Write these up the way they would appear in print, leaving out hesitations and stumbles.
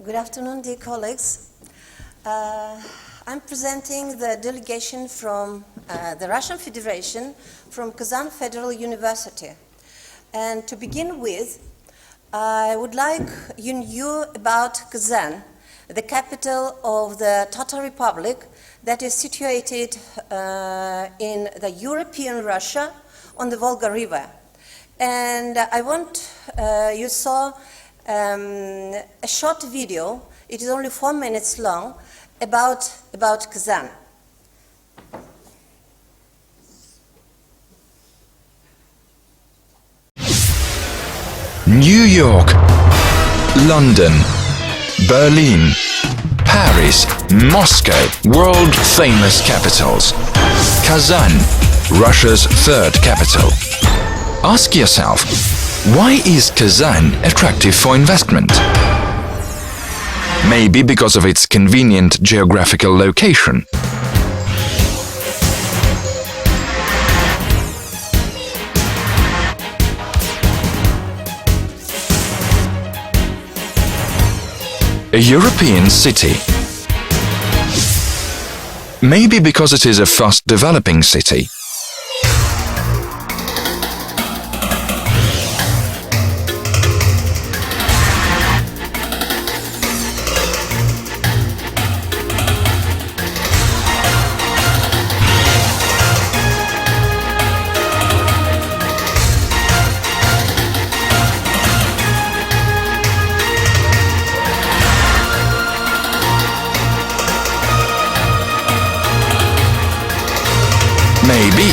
Good afternoon, dear colleagues. I'm presenting the delegation from the Russian Federation from Kazan Federal University. And to begin with, I would like you knew about Kazan, the capital of the Tatar Republic that is situated in the European Russia on the Volga River. And I want you saw a short video, it is only 4 minutes long, about Kazan. New York, London, Berlin, Paris, Moscow, world-famous capitals. Kazan, Russia's third capital. Ask yourself, why is Kazan attractive for investment? Maybe because of its convenient geographical location. A European city. Maybe because it is a fast-developing city. Maybe.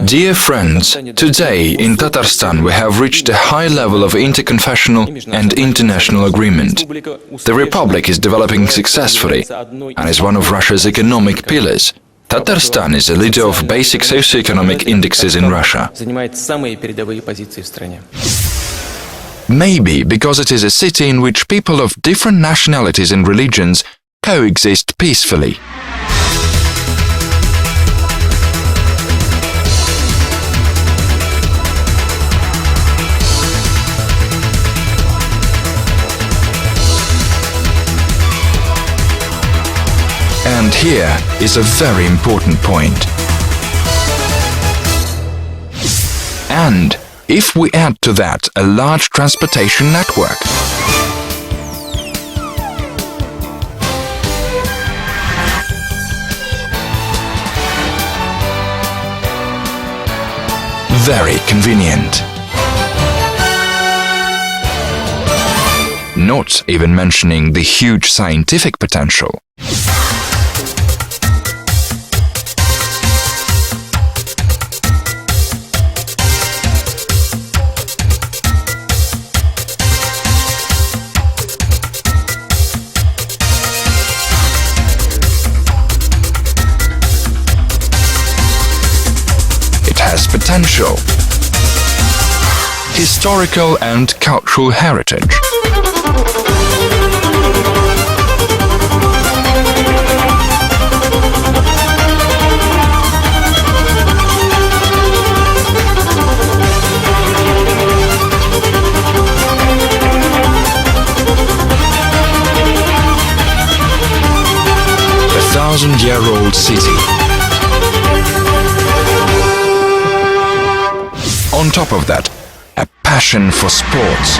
Dear friends, today in Tatarstan we have reached a high level of interconfessional and international agreement. The Republic is developing successfully and is one of Russia's economic pillars. Tatarstan is a leader of basic socioeconomic indexes in Russia. Maybe because it is a city in which people of different nationalities and religions coexist peacefully. And here is a very important point. And if we add to that a large transportation network, very convenient. Not even mentioning the huge scientific potential. Has potential, historical and cultural heritage. A 1,000-year-old city. On top of that, a passion for sports.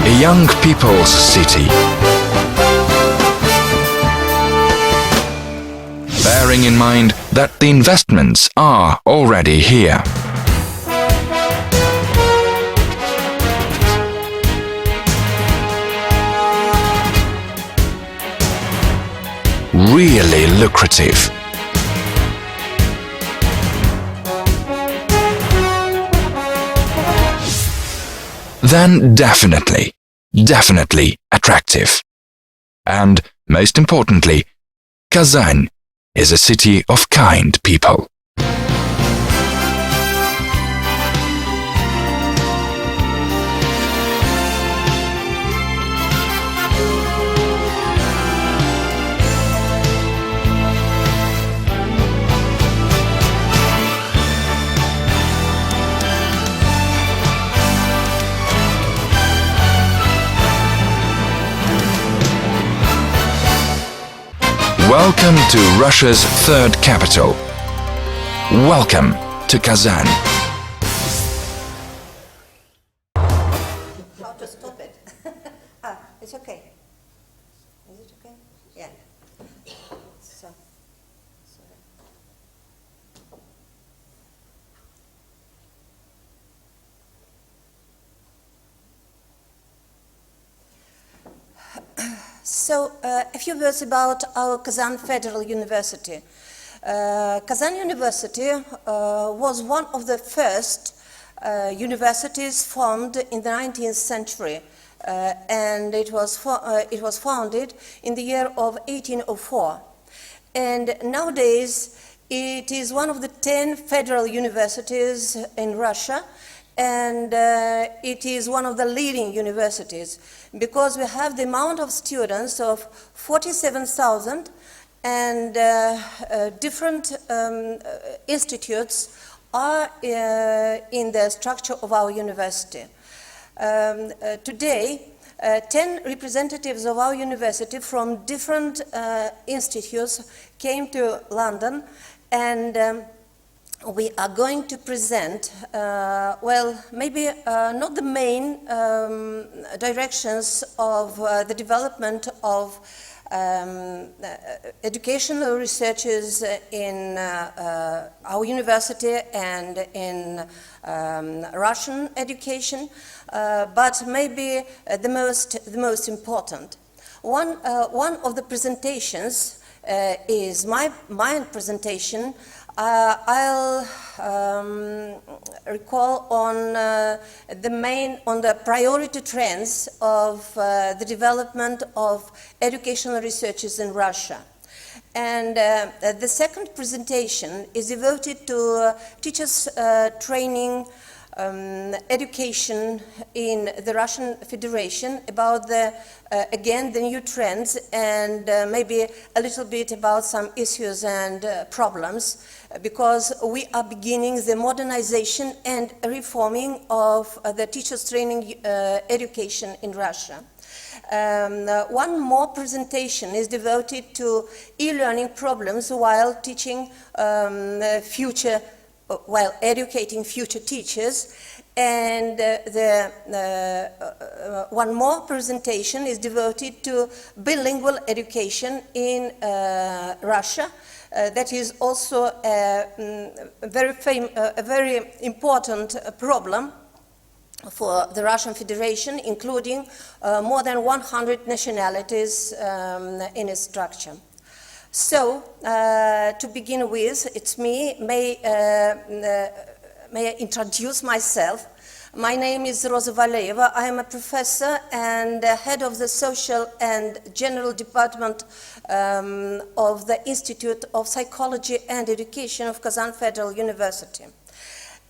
A young people's city. Bearing in mind that the investments are already here. Really lucrative. Then definitely attractive. And most importantly, Kazan is a city of kind people. Welcome to Russia's third capital. Welcome to Kazan. How to stop it? It's okay. Is it okay? Yeah. So, sorry. So, a few words about our Kazan Federal University. Kazan University was one of the first universities formed in the 19th century, and it was founded in the year of 1804. And nowadays, it is one of the 10 federal universities in Russia, and it is one of the leading universities because we have the amount of students of 47,000 and different institutes are in the structure of our university. Today, 10 representatives of our university from different institutes came to London, and we are going to present, well, maybe not the main directions of the development of educational researches in our university and in Russian education, but maybe the most important. One of the presentations is my presentation. I'll recall on the priority trends of the development of educational researches in Russia. And the second presentation is devoted to teachers training education in the Russian Federation, about again the new trends, and maybe a little bit about some issues and problems, because we are beginning the modernization and reforming of the teachers training education in Russia. One more presentation is devoted to e-learning problems while teaching while educating future teachers, and one more presentation is devoted to bilingual education in Russia. That is also a very important problem for the Russian Federation, including more than 100 nationalities in its structure. So, to begin with, it's me. May I introduce myself? My name is Rosa Valeyeva. I am a professor and head of the Social and General Department of the Institute of Psychology and Education of Kazan Federal University.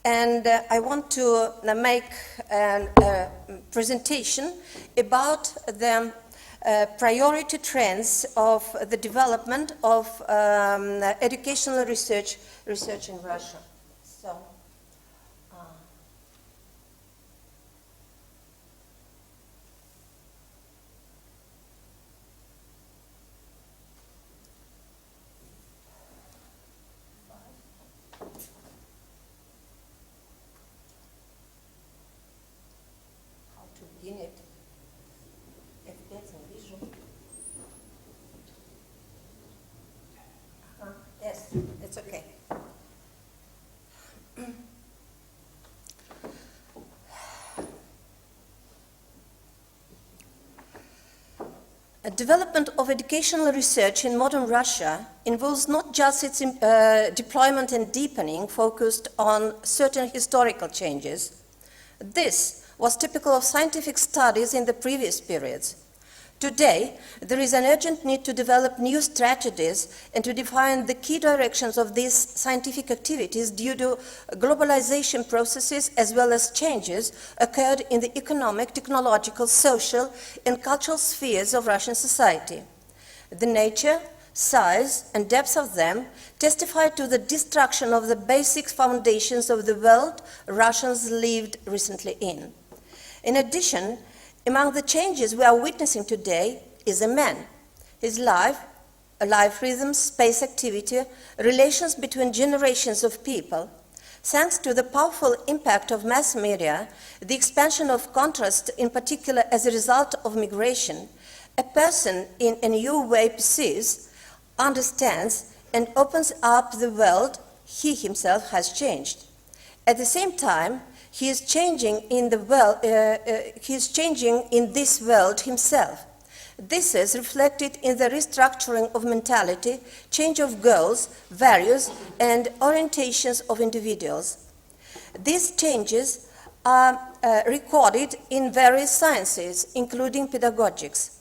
And I want to make a presentation about the priority trends of the development of educational research in Russia. So, how to begin it? Yes, it's okay. A development of educational research in modern Russia involves not just its deployment and deepening focused on certain historical changes. This was typical of scientific studies in the previous periods. Today, there is an urgent need to develop new strategies and to define the key directions of these scientific activities due to globalization processes as well as changes occurred in the economic, technological, social, and cultural spheres of Russian society. The nature, size, and depth of them testify to the destruction of the basic foundations of the world Russians lived recently in. In addition, among the changes we are witnessing today is a man. His life life rhythms, space activity, relations between generations of people. Thanks to the powerful impact of mass media, the expansion of contrast, in particular as a result of migration, a person in a new way perceives, understands, and opens up the world he himself has changed. At the same time, he is changing in this world himself. This is reflected in the restructuring of mentality, change of goals, values, and orientations of individuals. These changes are recorded in various sciences, including pedagogics.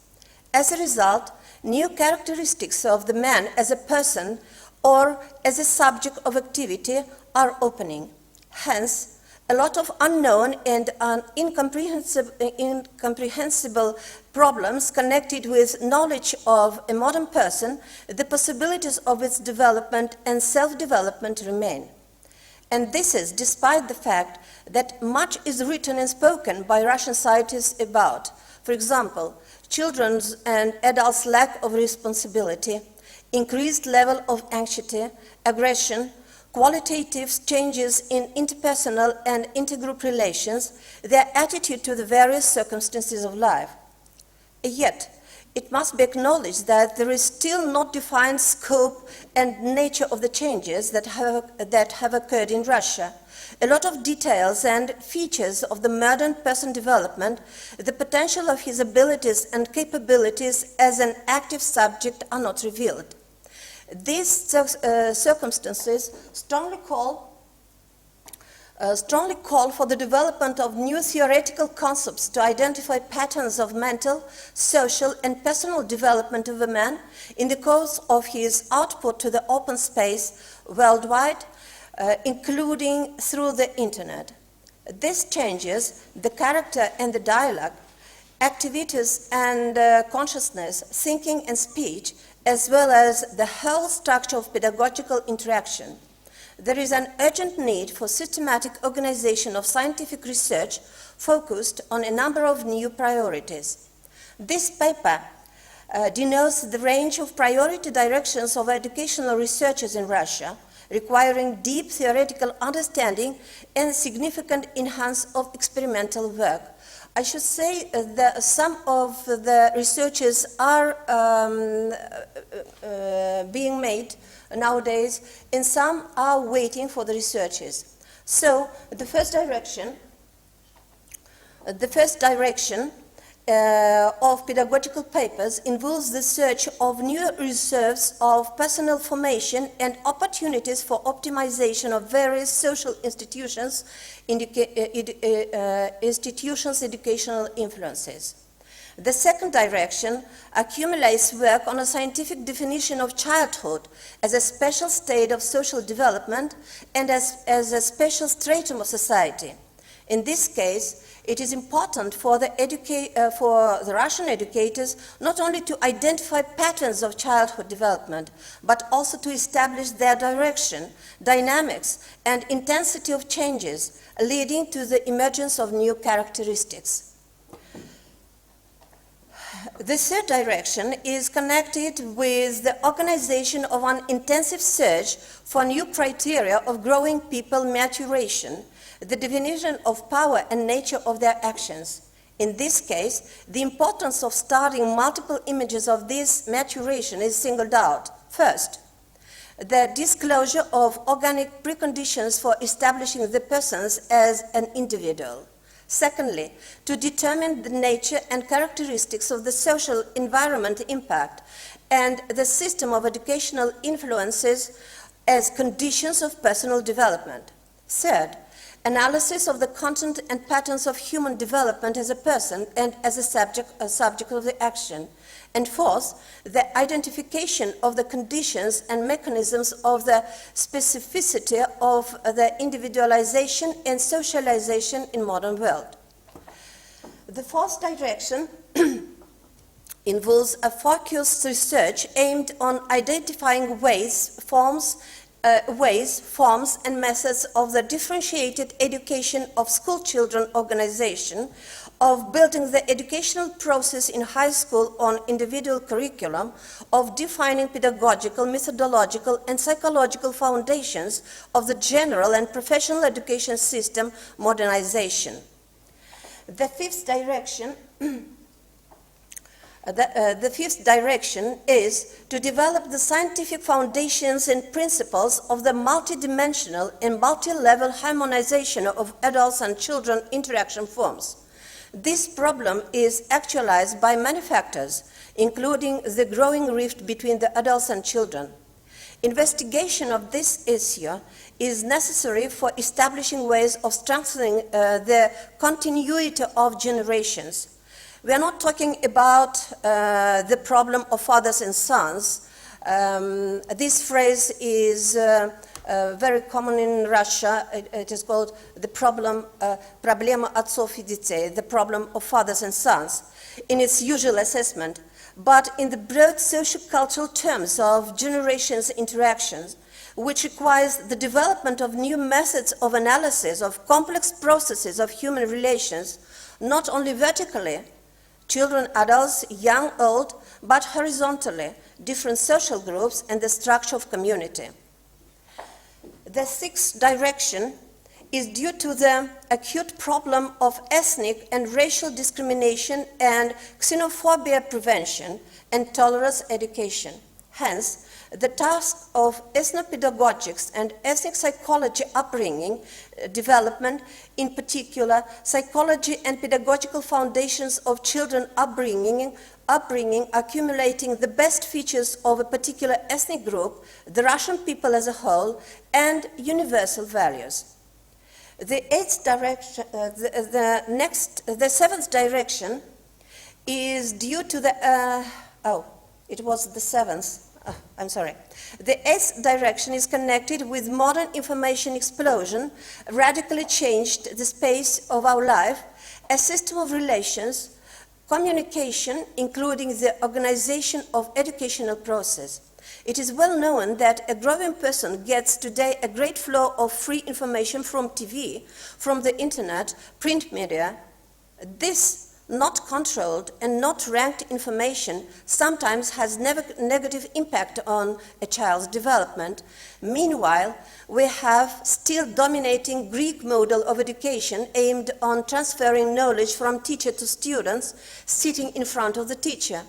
As a result, new characteristics of the man as a person or as a subject of activity are opening. Hence, a lot of unknown and incomprehensible problems connected with knowledge of a modern person, the possibilities of its development and self-development remain. And this is despite the fact that much is written and spoken by Russian scientists about, for example, children's and adults' lack of responsibility, increased level of anxiety, aggression, qualitative changes in interpersonal and intergroup relations, their attitude to the various circumstances of life. Yet, it must be acknowledged that there is still not defined scope and nature of the changes that have occurred in Russia. A lot of details and features of the modern person development, the potential of his abilities and capabilities as an active subject are not revealed. These circumstances strongly call for the development of new theoretical concepts to identify patterns of mental, social, and personal development of a man in the course of his output to the open space worldwide, including through the internet. This changes the character and the dialogue, activities and consciousness, thinking and speech, as well as the whole structure of pedagogical interaction. There is an urgent need for systematic organization of scientific research focused on a number of new priorities. This paper denotes the range of priority directions of educational researchers in Russia, requiring deep theoretical understanding and significant enhancement of experimental work. I should say that some of the researches are being made nowadays, and some are waiting for the researches. So the first direction of pedagogical papers involves the search of new reserves of personal formation and opportunities for optimization of various social institutions, educational influences. The second direction accumulates work on a scientific definition of childhood as a special state of social development and as a special stratum of society. In this case, it is important for the Russian educators not only to identify patterns of childhood development, but also to establish their direction, dynamics, and intensity of changes, leading to the emergence of new characteristics. The third direction is connected with the organization of an intensive search for new criteria of growing people maturation, the definition of power and nature of their actions. In this case, the importance of studying multiple images of this maturation is singled out. First, the disclosure of organic preconditions for establishing the persons as an individual. Secondly, to determine the nature and characteristics of the social environment impact and the system of educational influences as conditions of personal development. Third, analysis of the content and patterns of human development as a person and as a subject of the action. And fourth, the identification of the conditions and mechanisms of the specificity of the individualization and socialization in modern world. The fourth direction involves a focused research aimed on identifying ways, forms, and methods of the differentiated education of school children organization of building the educational process in high school on individual curriculum, of defining pedagogical, methodological, and psychological foundations of the general and professional education system modernization. The fifth direction The fifth direction is to develop the scientific foundations and principles of the multidimensional and multi-level harmonization of adults and children interaction forms. This problem is actualized by many factors, including the growing rift between the adults and children. Investigation of this issue is necessary for establishing ways of strengthening the continuity of generations. We are not talking about the problem of fathers and sons. This phrase is very common in Russia. It is called the problem, проблема отцов и детей, the problem of fathers and sons, in its usual assessment. But in the broad socio-cultural terms of generations' interactions, which requires the development of new methods of analysis of complex processes of human relations, not only vertically, children, adults, young, old, but horizontally, different social groups and the structure of community. The sixth direction is due to the acute problem of ethnic and racial discrimination and xenophobia prevention and tolerance education. Hence, the task of ethnopedagogics and ethnic psychology upbringing development, in particular, psychology and pedagogical foundations of children upbringing accumulating the best features of a particular ethnic group, the Russian people as a whole, and universal values. The seventh direction is due to the, it was the seventh. I'm sorry. The eighth direction is connected with modern information explosion, radically changed the space of our life, a system of relations, communication, including the organization of educational process. It is well known that a growing person gets today a great flow of free information from TV, from the internet, print media. This not controlled and not ranked information sometimes has negative impact on a child's development. Meanwhile, we have still dominating Greek model of education aimed on transferring knowledge from teacher to students, sitting in front of the teacher.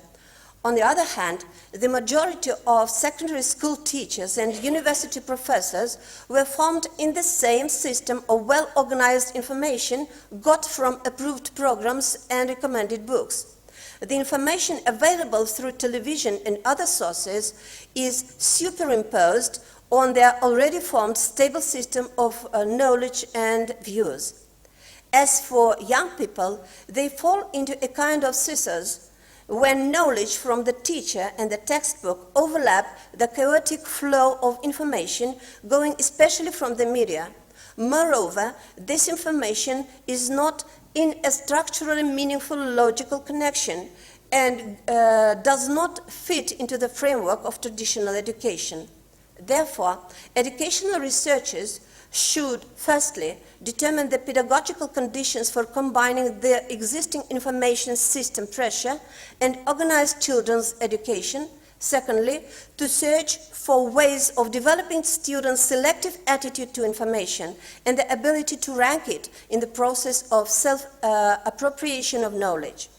On the other hand, the majority of secondary school teachers and university professors were formed in the same system of well-organized information got from approved programs and recommended books. The information available through television and other sources is superimposed on their already formed stable system of knowledge and views. As for young people, they fall into a kind of scissors when knowledge from the teacher and the textbook overlap the chaotic flow of information going especially from the media. Moreover, this information is not in a structurally meaningful logical connection and does not fit into the framework of traditional education. Therefore, educational researchers should, firstly, determine the pedagogical conditions for combining the existing information system pressure and organize children's education. Secondly, to search for ways of developing students' selective attitude to information and the ability to rank it in the process of self-appropriation of knowledge.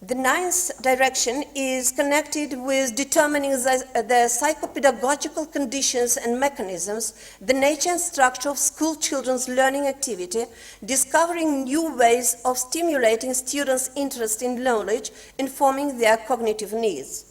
The ninth direction is connected with determining the psychopedagogical conditions and mechanisms, the nature and structure of school children's learning activity, discovering new ways of stimulating students' interest in knowledge, informing their cognitive needs.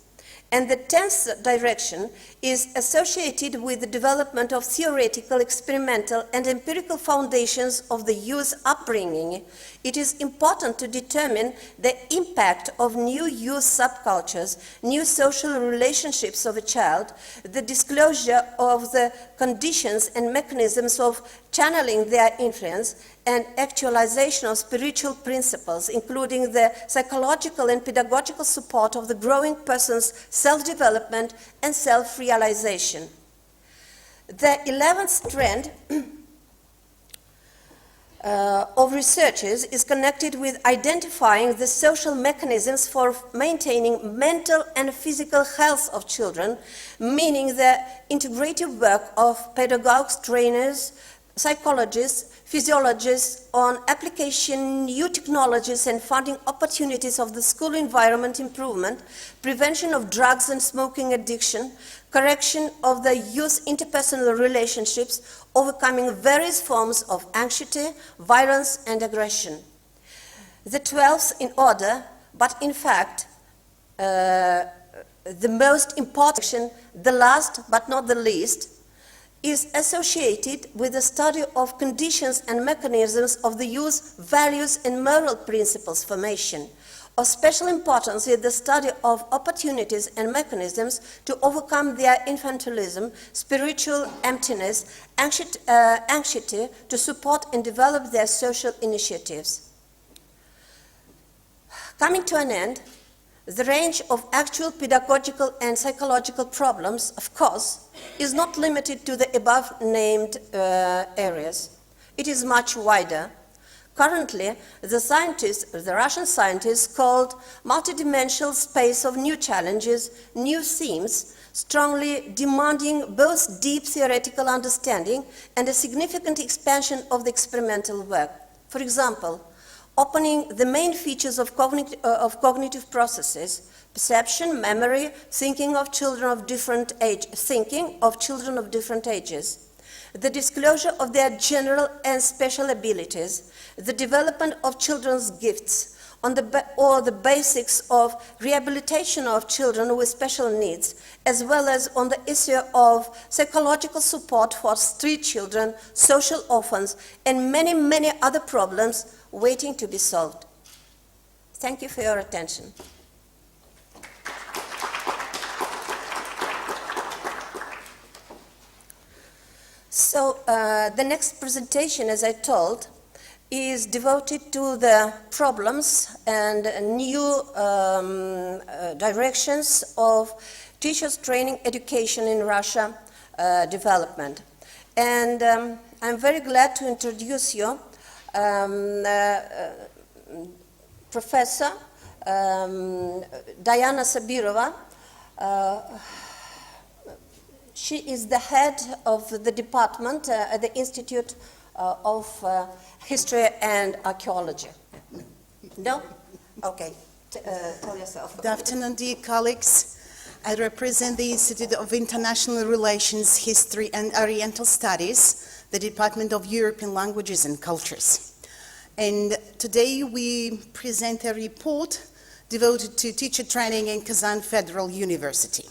And the 10th direction is associated with the development of theoretical, experimental, and empirical foundations of the youth upbringing. It is important to determine the impact of new youth subcultures, new social relationships of a child, the disclosure of the conditions and mechanisms of channeling their influence, and actualization of spiritual principles, including the psychological and pedagogical support of the growing person's self-development and self-realization. The 11th trend of researchers is connected with identifying the social mechanisms for maintaining mental and physical health of children, meaning the integrative work of pedagogues, trainers, psychologists, physiologists on application new technologies and funding opportunities of the school environment improvement, prevention of drugs and smoking addiction, correction of the youth interpersonal relationships, overcoming various forms of anxiety, violence, and aggression. The 12th in order, but in fact, the most important, the last but not the least, is associated with the study of conditions and mechanisms of the youth's values and moral principles formation. Of special importance is the study of opportunities and mechanisms to overcome their infantilism, spiritual emptiness, anxiety to support and develop their social initiatives. Coming to an end, the range of actual pedagogical and psychological problems, of course, is not limited to the above-named areas. It is much wider. Currently, the Russian scientists called multidimensional space of new challenges, new themes, strongly demanding both deep theoretical understanding and a significant expansion of the experimental work. For example, opening the main features of cognitive processes, perception, memory, thinking of children of different ages, the disclosure of their general and special abilities, the development of children's gifts, or the basics of rehabilitation of children with special needs, as well as on the issue of psychological support for street children, social orphans, and many, many other problems waiting to be solved. Thank you for your attention. So the next presentation, as I told, is devoted to the problems and new directions of teachers training education in Russia development. And I'm very glad to introduce you Professor Diana Sabirova. She is the head of the department at the Institute of History and Archaeology. No? Okay. Tell yourself. Good afternoon, dear colleagues. I represent the Institute of International Relations, History and Oriental Studies, the Department of European Languages and Cultures. And today we present a report devoted to teacher training in Kazan Federal University.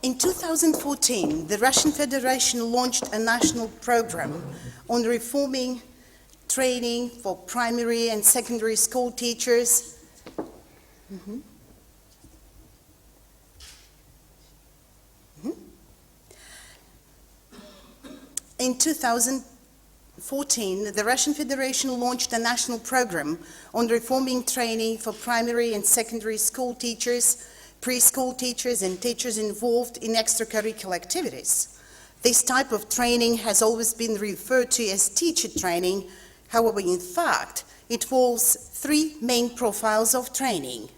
In 2014, the Russian Federation launched a national program on reforming training for primary and secondary school teachers. In 2014, the Russian Federation launched a national program on reforming training for primary and secondary school teachers, preschool teachers, and teachers involved in extracurricular activities. This type of training has always been referred to as teacher training. However, in fact, it involves three main profiles of training.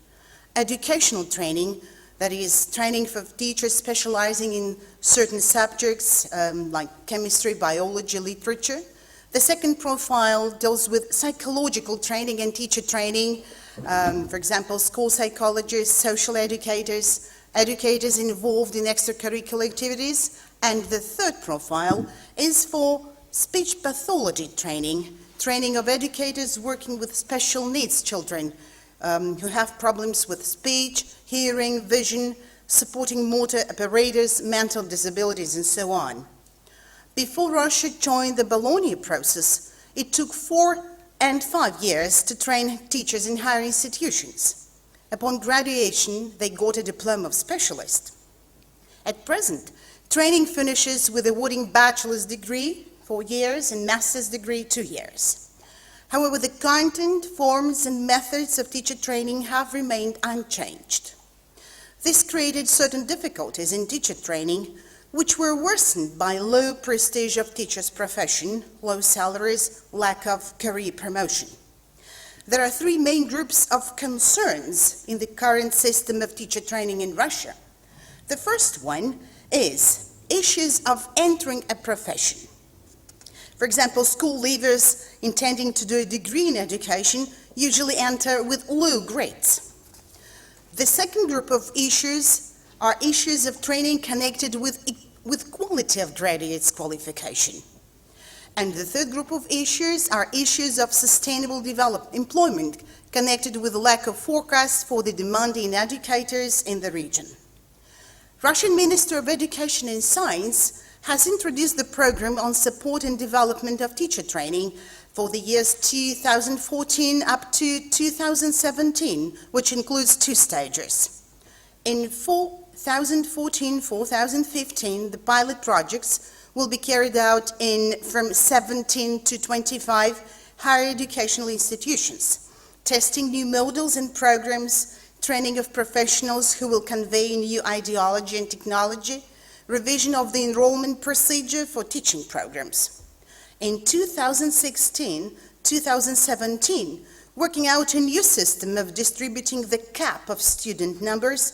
Educational training, that is, training for teachers specializing in certain subjects like chemistry, biology, literature. The second profile deals with psychological training and teacher training, for example, school psychologists, social educators, educators involved in extracurricular activities. And the third profile is for speech pathology training, training of educators working with special needs children who have problems with speech, hearing, vision, supporting motor apparatus, mental disabilities, and so on. Before Russia joined the Bologna process, it took 4 and 5 years to train teachers in higher institutions. Upon graduation, they got a diploma of specialist. At present, Training finishes with awarding bachelor's degree 4 years and master's degree 2 years. However, the content, forms, and methods of teacher training have remained unchanged. This created certain difficulties in teacher training, which were worsened by low prestige of teachers' profession, low salaries, lack of career promotion. There are 3 main groups of concerns in the current system of teacher training in Russia. The first one is issues of entering a profession. For example, school leavers intending to do a degree in education usually enter with low grades. The second group of issues are issues of training connected with quality of graduates' qualification. And the third group of issues are issues of sustainable employment connected with the lack of forecasts for the demanding educators in the region. Russian Minister of Education and Science has introduced the program on support and development of teacher training for the years 2014 up to 2017, which includes 2 stages. In 2014-2015, the pilot projects will be carried out from 17 to 25 higher educational institutions, testing new models and programs, training of professionals who will convey new ideology and technology, revision of the enrollment procedure for teaching programs. In 2016-2017, working out a new system of distributing the cap of student numbers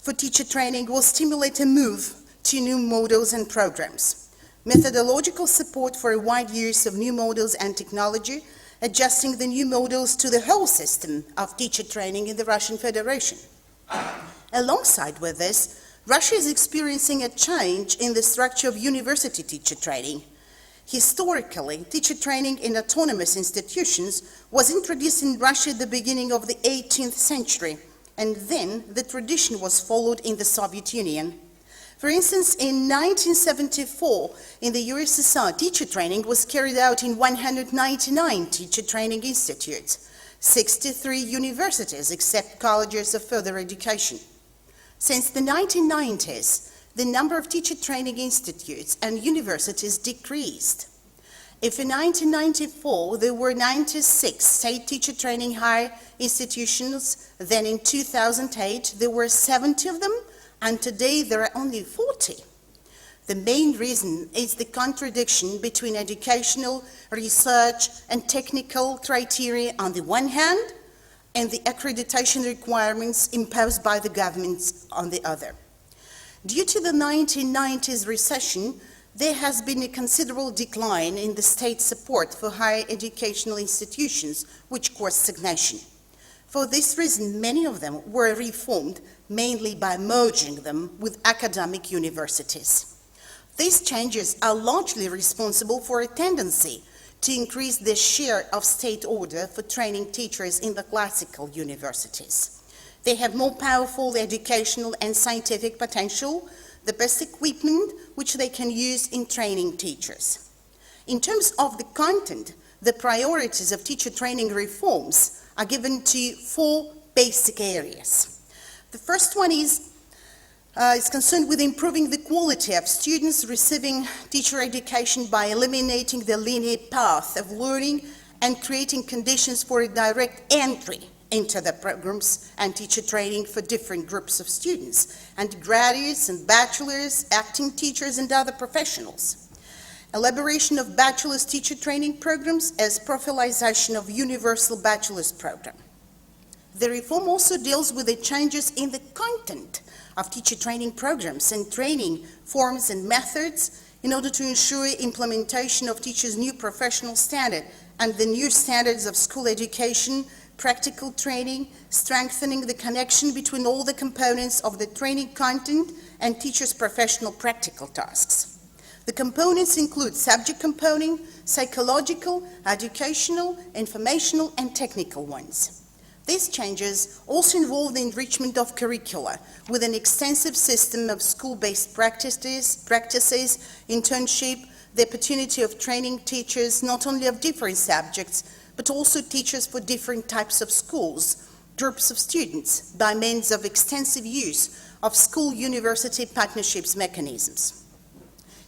for teacher training will stimulate a move to new models and programs. Methodological support for a wide use of new models and technology, adjusting the new models to the whole system of teacher training in the Russian Federation. Alongside with this, Russia is experiencing a change in the structure of university teacher training. Historically, teacher training in autonomous institutions was introduced in Russia at the beginning of the 18th century, and then the tradition was followed in the Soviet Union. For instance, in 1974, in the USSR, teacher training was carried out in 199 teacher training institutes, 63 universities except colleges of further education. Since the 1990s, the number of teacher training institutes and universities decreased. If in 1994 there were 96 state teacher training higher institutions, then in 2008 there were 70 of them, and today there are only 40. The main reason is the contradiction between educational, research, and technical criteria on the one hand, and the accreditation requirements imposed by the governments on the other. Due to the 1990s recession, there has been a considerable decline in the state support for higher educational institutions, which caused stagnation. For this reason, many of them were reformed, mainly by merging them with academic universities. These changes are largely responsible for a tendency to increase the share of state order for training teachers in the classical universities. They have more powerful educational and scientific potential, the best equipment which they can use in training teachers. In terms of the content, the priorities of teacher training reforms are given to 4 basic areas. The first one is concerned with improving the quality of students receiving teacher education by eliminating the linear path of learning and creating conditions for a direct entry into the programs and teacher training for different groups of students, and graduates and bachelors, acting teachers, and other professionals. Elaboration of bachelor's teacher training programs as profilization of universal bachelor's program. The reform also deals with the changes in the content of teacher training programs and training forms and methods in order to ensure implementation of teachers' new professional standard and the new standards of school education, practical training, strengthening the connection between all the components of the training content and teachers' professional practical tasks. The components include subject component, psychological, educational, informational, and technical ones. These changes also involve the enrichment of curricula with an extensive system of school-based practices, internship, the opportunity of training teachers not only of different subjects, but also teachers for different types of schools, groups of students, by means of extensive use of school-university partnerships mechanisms.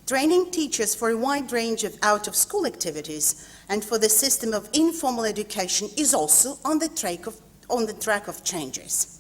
Training teachers for a wide range of out-of-school activities and for the system of informal education is also on the track of changes.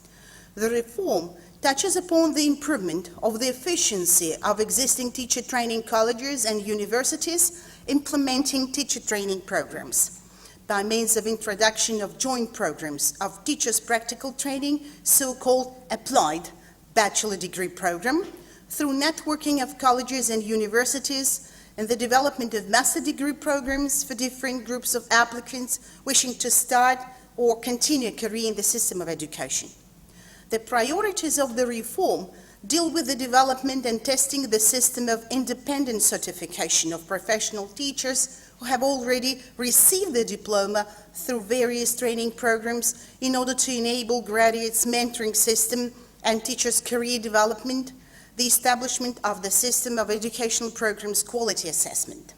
The reform touches upon the improvement of the efficiency of existing teacher training colleges and universities implementing teacher training programs by means of introduction of joint programs of teachers' practical training, so-called applied bachelor degree program, through networking of colleges and universities, and the development of master degree programs for different groups of applicants wishing to start or continue a career in the system of education. The priorities of the reform deal with the development and testing the system of independent certification of professional teachers who have already received the diploma through various training programs in order to enable graduates' mentoring system and teachers' career development, the establishment of the system of educational programs quality assessment.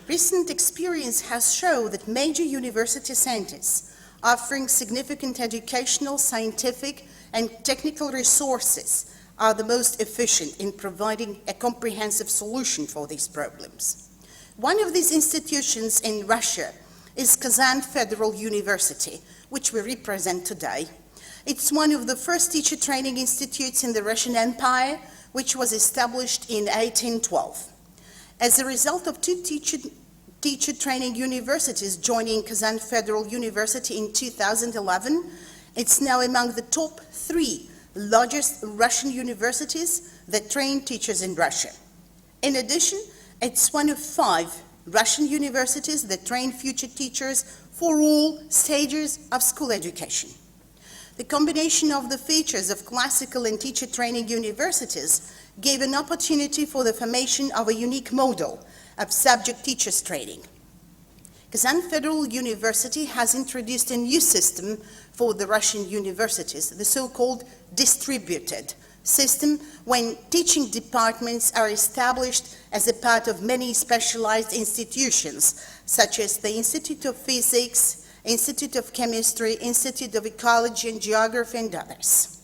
Recent experience has shown that major university centers offering significant educational, scientific, and technical resources are the most efficient in providing a comprehensive solution for these problems. One of these institutions in Russia is Kazan Federal University, which we represent today. It's one of the first teacher training institutes in the Russian Empire, which was established in 1812. As a result of two teacher training universities joining Kazan Federal University in 2011, it's now among the top 3 largest Russian universities that train teachers in Russia. In addition, it's one of 5 Russian universities that train future teachers for all stages of school education. The combination of the features of classical and teacher training universities gave an opportunity for the formation of a unique model of subject teachers training. Kazan Federal University has introduced a new system for the Russian universities, the so-called distributed system, when teaching departments are established as a part of many specialized institutions, such as the Institute of Physics, Institute of Chemistry, Institute of Ecology and Geography, and others.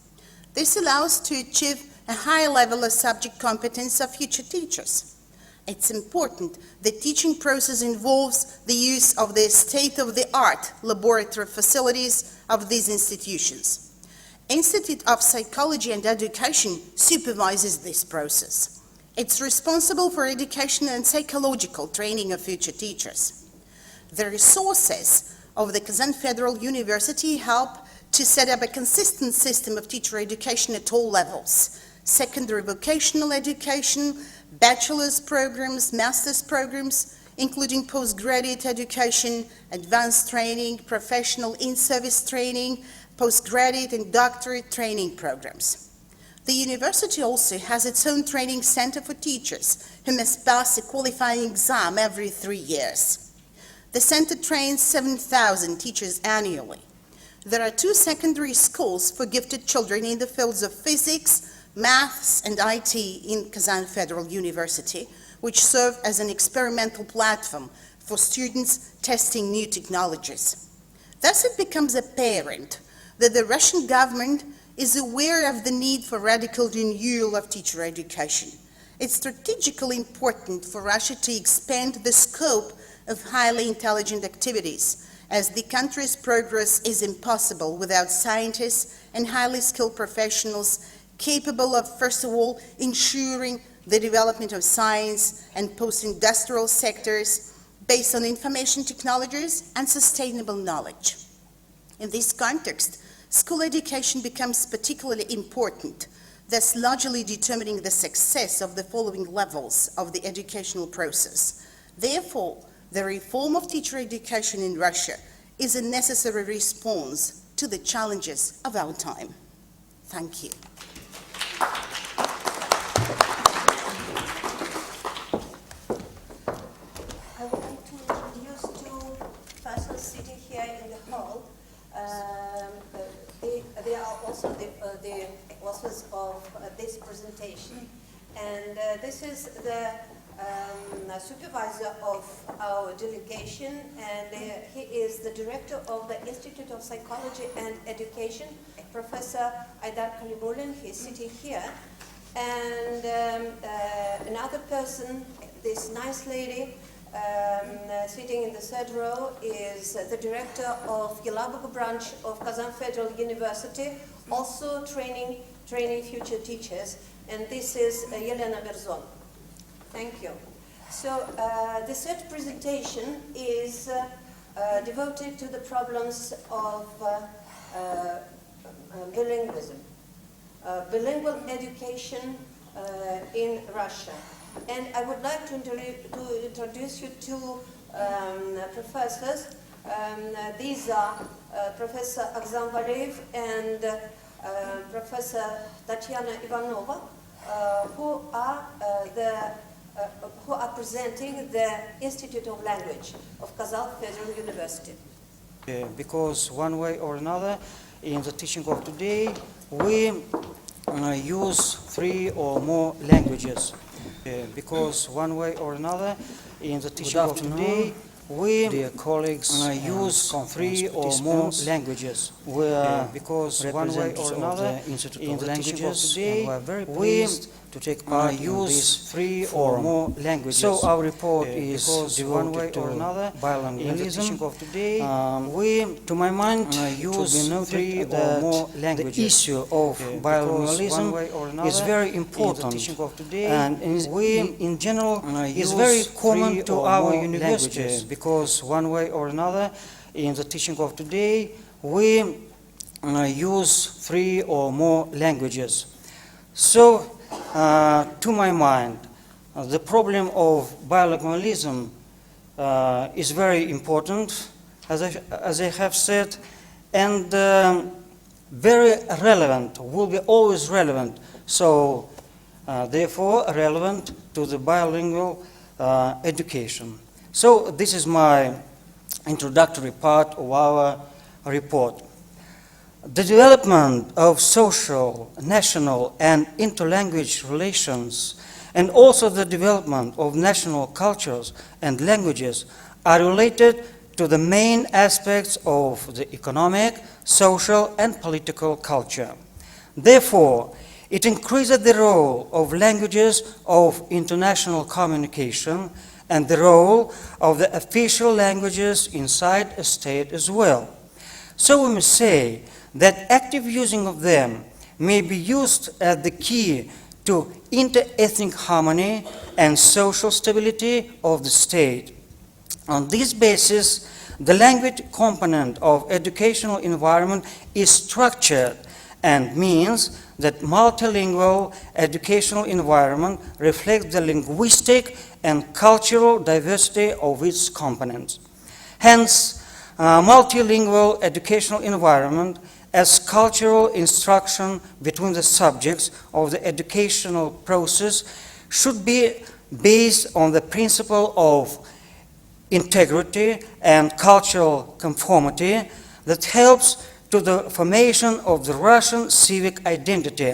This allows to achieve a high level of subject competence of future teachers. It's important the teaching process involves the use of the state-of-the-art laboratory facilities of these institutions. Institute of Psychology and Education supervises this process. It's responsible for educational and psychological training of future teachers. The resources of the Kazan Federal University help to set up a consistent system of teacher education at all levels: secondary vocational education, bachelor's programs, master's programs, including postgraduate education, advanced training, professional in-service training, postgraduate and doctorate training programs. The university also has its own training center for teachers who must pass a qualifying exam every 3 years. The center trains 7,000 teachers annually. There are 2 secondary schools for gifted children in the fields of physics, maths, and IT in Kazan Federal University, which serve as an experimental platform for students testing new technologies. Thus, it becomes apparent that the Russian government is aware of the need for radical renewal of teacher education. It's strategically important for Russia to expand the scope of highly intelligent activities, as the country's progress is impossible without scientists and highly skilled professionals capable of, first of all, ensuring the development of science and post-industrial sectors based on information technologies and sustainable knowledge. In this context, school education becomes particularly important, thus largely determining the success of the following levels of the educational process. Therefore, the reform of teacher education in Russia is a necessary response to the challenges of our time. Thank you. I would like to introduce 2 persons sitting here in the hall. They are also the authors of this presentation. And this is the supervisor of our delegation, and he is the director of the Institute of Psychology and Education, Professor Aydar Kalimulin. He is sitting here. And another person, this nice lady, sitting in the third row, is the director of Yelabuga branch of Kazan Federal University, also training future teachers. And this is Yelena Berzon. Thank you. So the third presentation is devoted to the problems of bilingualism, bilingual education in Russia. And I would like to introduce you to professors. These are Professor Aksam Valeev and Professor Tatiana Ivanova, who are presenting the Institute of Language of Kazan Federal University. Because one way or another, in the teaching of today, we use 3 or more languages. Because one way or another, in the teaching of today, we, dear colleagues, use 3 or more languages. Because one way or another, in the teaching of today, we are very pleased to take part in these 3 or more languages. So our report is devoted to bilingualism. Of today, we, to my mind, use 3 or more languages. The issue of bilingualism is very important, and in general, is very common to our universities. Because one way or another, in the teaching of today, we use 3 or more languages. So, to my mind, the problem of bilingualism is very important, as I have said, and very relevant, will be always relevant. So, therefore, relevant to the bilingual education. So, this is my introductory part of our report. The development of social, national, and interlanguage relations, and also the development of national cultures and languages, are related to the main aspects of the economic, social, and political culture. Therefore, it increases the role of languages of international communication and the role of the official languages inside a state as well. So we must say that active using of them may be used as the key to inter-ethnic harmony and social stability of the state. On this basis, the language component of educational environment is structured and means that multilingual educational environment reflects the linguistic and cultural diversity of its components. Hence, multilingual educational environment as cultural instruction between the subjects of the educational process should be based on the principle of integrity and cultural conformity that helps to the formation of the Russian civic identity,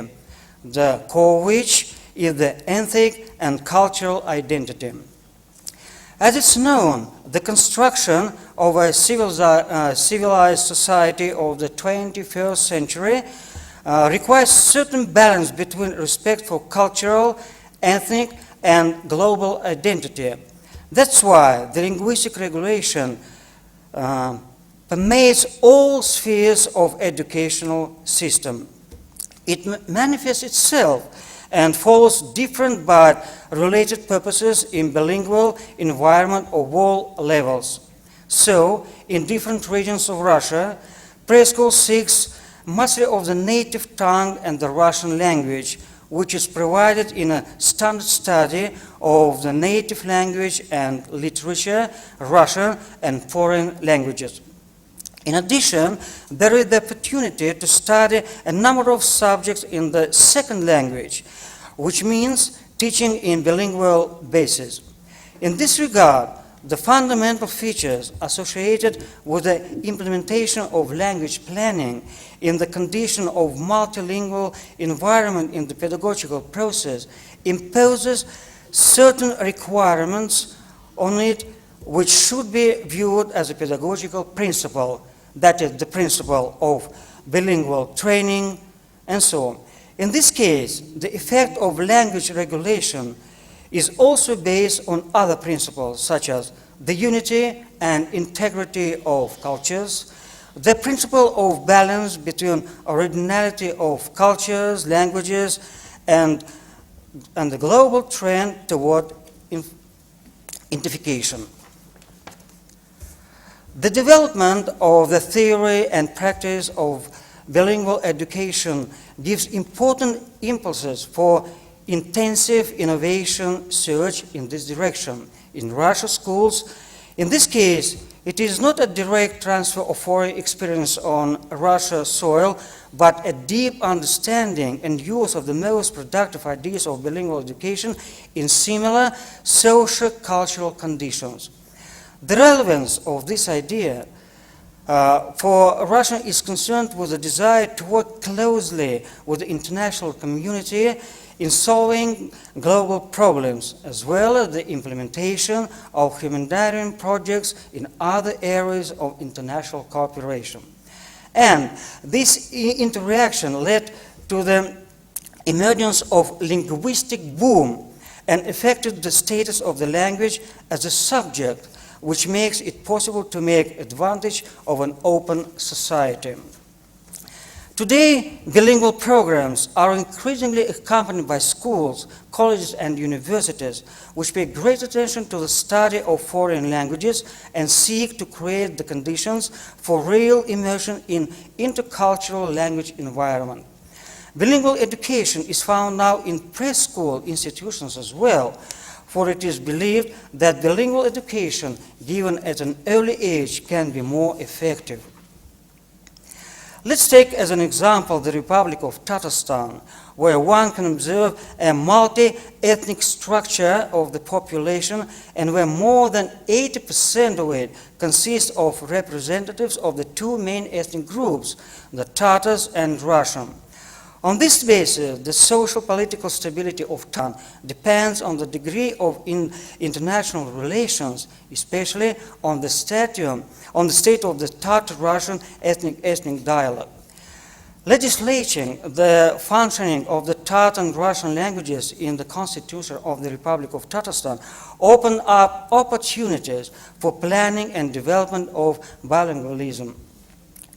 the core of which is the ethnic and cultural identity. As it's known, the construction of a civilized society of the 21st century requires certain balance between respect for cultural, ethnic, and global identity. That's why the linguistic regulation permeates all spheres of educational system. It manifests itself and follows different but related purposes in bilingual environment of all levels. So, in different regions of Russia, preschool seeks mastery of the native tongue and the Russian language, which is provided in a standard study of the native language and literature, Russian and foreign languages. In addition, there is the opportunity to study a number of subjects in the second language, which means teaching in bilingual basis. In this regard, the fundamental features associated with the implementation of language planning in the condition of multilingual environment in the pedagogical process imposes certain requirements on it which should be viewed as a pedagogical principle, that is the principle of bilingual training and so on. In this case, the effect of language regulation is also based on other principles such as the unity and integrity of cultures, the principle of balance between originality of cultures, languages, and the global trend toward identification. The development of the theory and practice of bilingual education gives important impulses for intensive innovation search in this direction. In Russia schools, in this case, it is not a direct transfer of foreign experience on Russia's soil, but a deep understanding and use of the most productive ideas of bilingual education in similar socio-cultural conditions. The relevance of this idea for Russia is concerned with the desire to work closely with the international community in solving global problems, as well as the implementation of humanitarian projects in other areas of international cooperation. And this interaction led to the emergence of linguistic boom and affected the status of the language as a subject, which makes it possible to make advantage of an open society. Today, bilingual programs are increasingly accompanied by schools, colleges, and universities, which pay great attention to the study of foreign languages and seek to create the conditions for real immersion in intercultural language environment. Bilingual education is found now in preschool institutions as well, for it is believed that bilingual education given at an early age can be more effective. Let's take as an example the Republic of Tatarstan, where one can observe a multi-ethnic structure of the population and where more than 80% of it consists of representatives of the two main ethnic groups, the Tatars and Russian. On this basis, the social-political stability of Tatarstan depends on the degree of international relations, especially on the state of the Tatar-Russian ethnic dialogue. Legislating the functioning of the Tatar and Russian languages in the Constitution of the Republic of Tatarstan opened up opportunities for planning and development of bilingualism.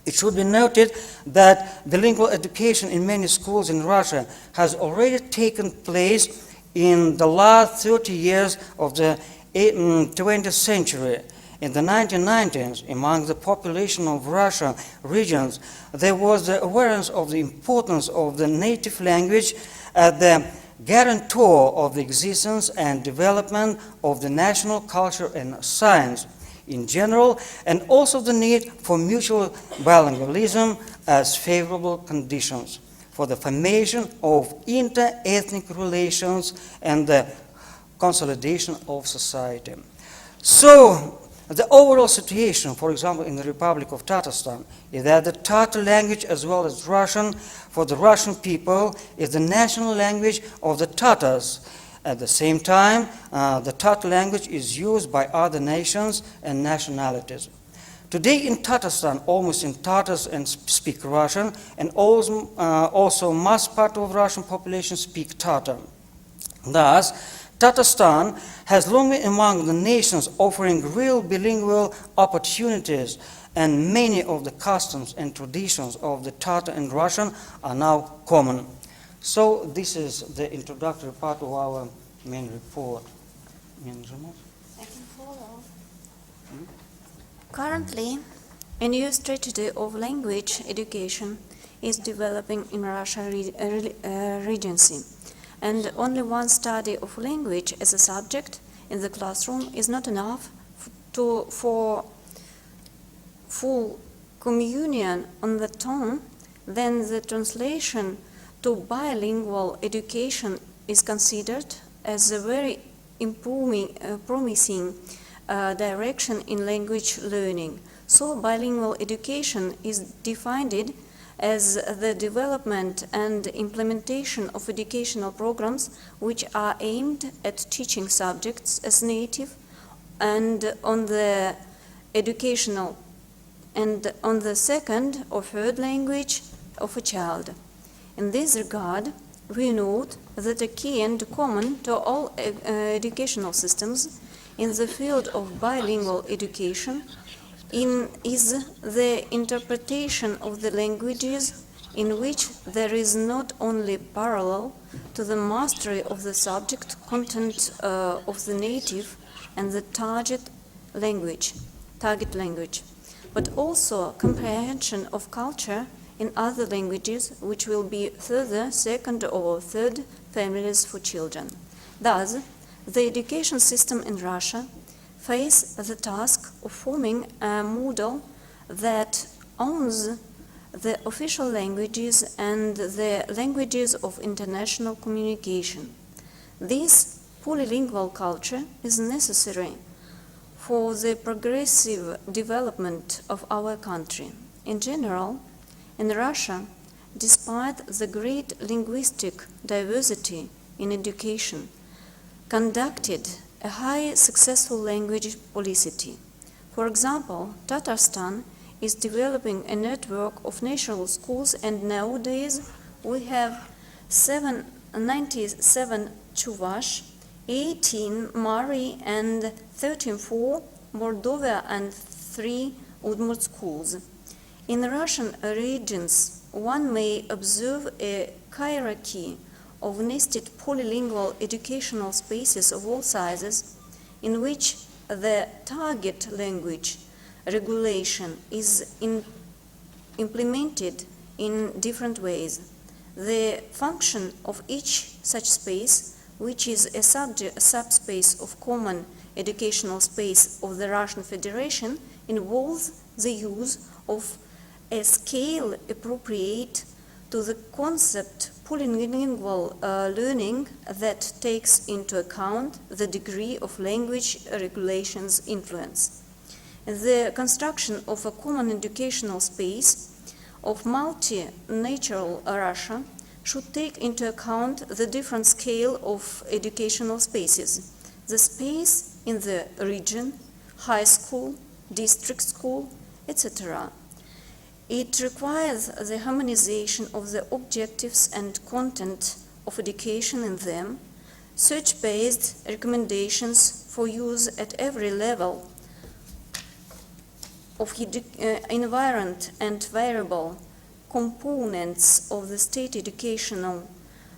It should be noted that bilingual education in many schools in Russia has already taken place in the last 30 years of the 20th century. In the 1990s, among the population of Russian regions, there was the awareness of the importance of the native language as the guarantor of the existence and development of the national culture and science in general, and also the need for mutual bilingualism as favorable conditions for the formation of inter-ethnic relations and the consolidation of society. So, the overall situation, for example, in the Republic of Tatarstan, is that the Tatar language as well as Russian for the Russian people is the national language of the Tatars. At the same time, the Tatar language is used by other nations and nationalities. Today in Tatarstan, almost in Tatars and speak Russian, and also mass part of Russian population speak Tatar. Thus, Tatarstan has long been among the nations offering real bilingual opportunities, and many of the customs and traditions of the Tatar and Russian are now common. So this is the introductory part of our main report. I can follow. Currently, a new strategy of language education is developing in Russia Regency, and only one study of language as a subject in the classroom is not enough for full communion on the tone. Then the translation to bilingual education is considered as a very promising direction in language learning. So bilingual education is defined as the development and implementation of educational programs which are aimed at teaching subjects as native and on the educational and on the second or third language of a child. In this regard, we note that a key and common to all educational systems in the field of bilingual education is the interpretation of the languages in which there is not only parallel to the mastery of the subject content of the native and the target language, but also comprehension of culture in other languages which will be further second or third families for children. Thus, the education system in Russia face the task of forming a model that owns the official languages and the languages of international communication. This polylingual culture is necessary for the progressive development of our country. In general, in Russia, despite the great linguistic diversity in education, conducted a high successful language policy. For example, Tatarstan is developing a network of national schools, and nowadays we have 97 Chuvash, 18 Mari and 13 Mordovia and 3 Udmurt schools. In Russian regions, one may observe a hierarchy of nested polylingual educational spaces of all sizes, in which the target language regulation is implemented in different ways. The function of each such space, which is a subspace of common educational space of the Russian Federation, involves the use of a scale appropriate to the concept polylingual learning that takes into account the degree of language regulations influence. The construction of a common educational space of multi-natural Russia should take into account the different scale of educational spaces, the space in the region, high school, district school, etc. It requires the harmonization of the objectives and content of education in them, search-based recommendations for use at every level of environment and variable components of the state educational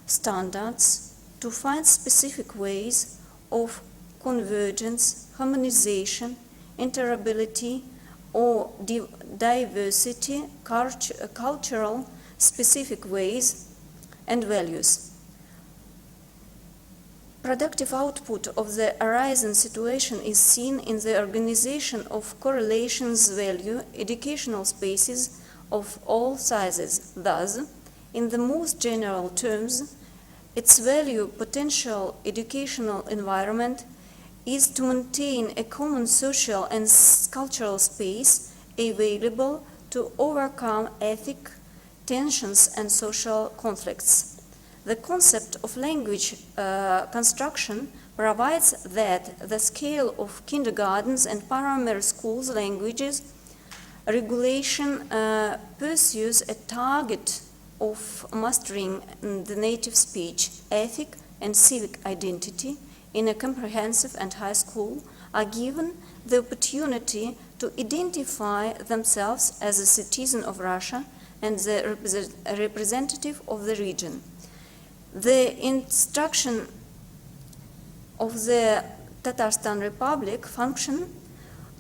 standards to find specific ways of convergence, harmonization, interoperability, or diversity, cultural specific ways and values. Productive output of the arising situation is seen in the organization of correlations value educational spaces of all sizes. Thus, in the most general terms, its value potential educational environment is to maintain a common social and cultural space available to overcome ethnic tensions and social conflicts. The concept of language construction provides that the scale of kindergartens and primary schools languages regulation pursues a target of mastering the native speech, ethic and civic identity in a comprehensive and high school are given the opportunity to identify themselves as a citizen of Russia and the representative of the region. The instruction of the Tatarstan Republic function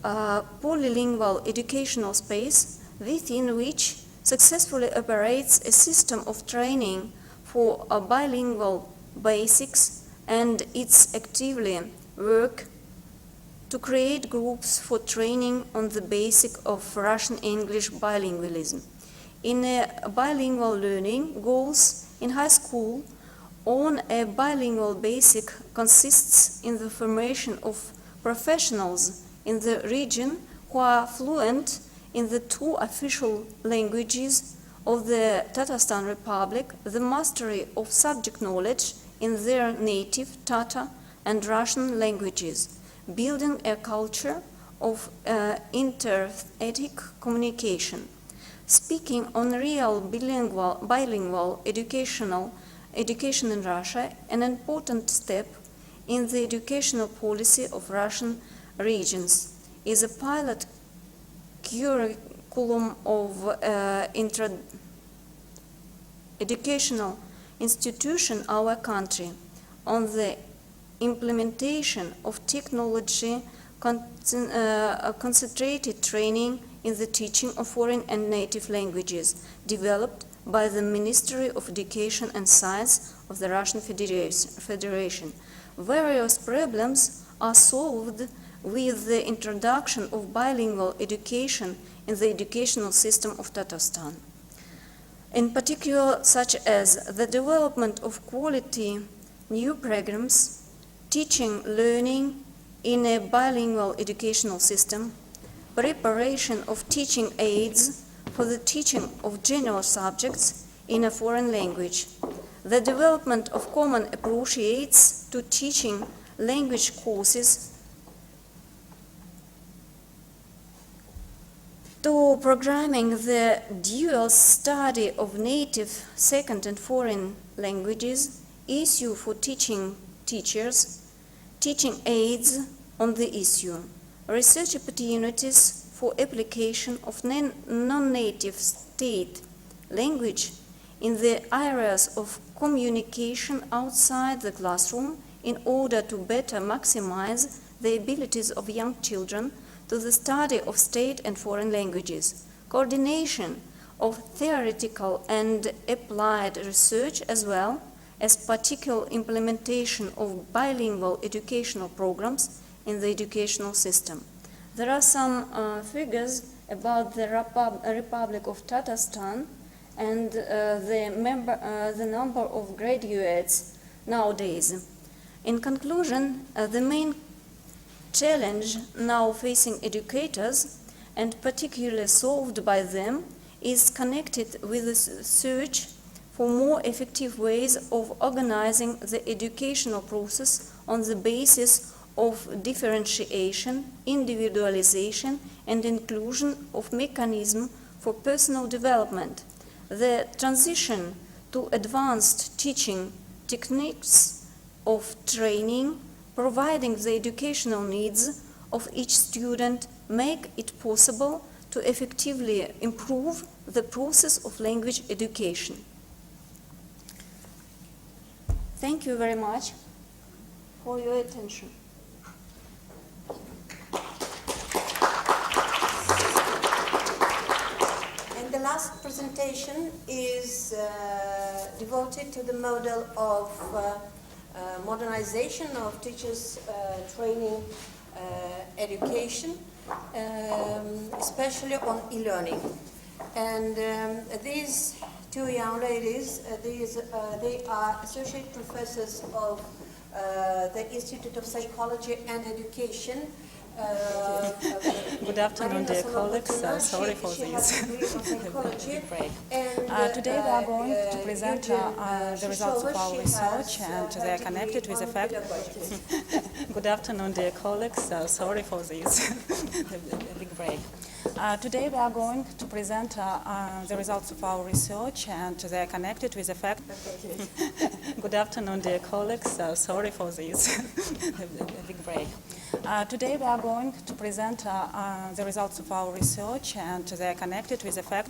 polylingual educational space within which successfully operates a system of training for bilingual basics, and it's actively work to create groups for training on the basic of Russian-English bilingualism. In bilingual learning, goals in high school on a bilingual basic consists in the formation of professionals in the region who are fluent in the two official languages of the Tatarstan Republic the mastery of subject knowledge in their native Tatar and Russian languages, building a culture of inter-ethnic communication. Speaking on real bilingual education in Russia, an important step in the educational policy of Russian regions is a pilot curriculum of educational institution our country on the implementation of technology concentrated training in the teaching of foreign and native languages developed by the Ministry of Education and Science of the Russian Federation. Various problems are solved with the introduction of bilingual education in the educational system of Tatarstan. In particular, such as the development of quality new programs, teaching learning in a bilingual educational system, preparation of teaching aids for the teaching of general subjects in a foreign language, the development of common approaches to teaching language courses, to programming the dual study of native, second and foreign languages, issue for teaching teachers, teaching aids on the issue, research opportunities for application of non-native state language in the areas of communication outside the classroom in order to better maximize the abilities of young children to the study of state and foreign languages, coordination of theoretical and applied research as well as particular implementation of bilingual educational programs in the educational system. There are some figures about the Republic of Tatarstan and the number of graduates nowadays. In conclusion, the main challenge now facing educators, and particularly solved by them, is connected with the search for more effective ways of organizing the educational process on the basis of differentiation, individualization, and inclusion of mechanism for personal development. The transition to advanced teaching techniques of training, providing the educational needs of each student, make it possible to effectively improve the process of language education. Thank you very much for your attention. And the last presentation is devoted to the model of modernization of teachers' training education, especially on e-learning. And these two young ladies, they are associate professors of the Institute of Psychology and Education. Good afternoon, dear colleagues. Sorry for this break. Today we are going to present the results of our research, and they are connected with the fact. Good afternoon, dear colleagues. Sorry for this big break. Today we are going to present the results of our research, and they are connected with the fact. Good afternoon, dear colleagues. Sorry for this big break. Today we are going to present the results of our research, and they are connected with the fact.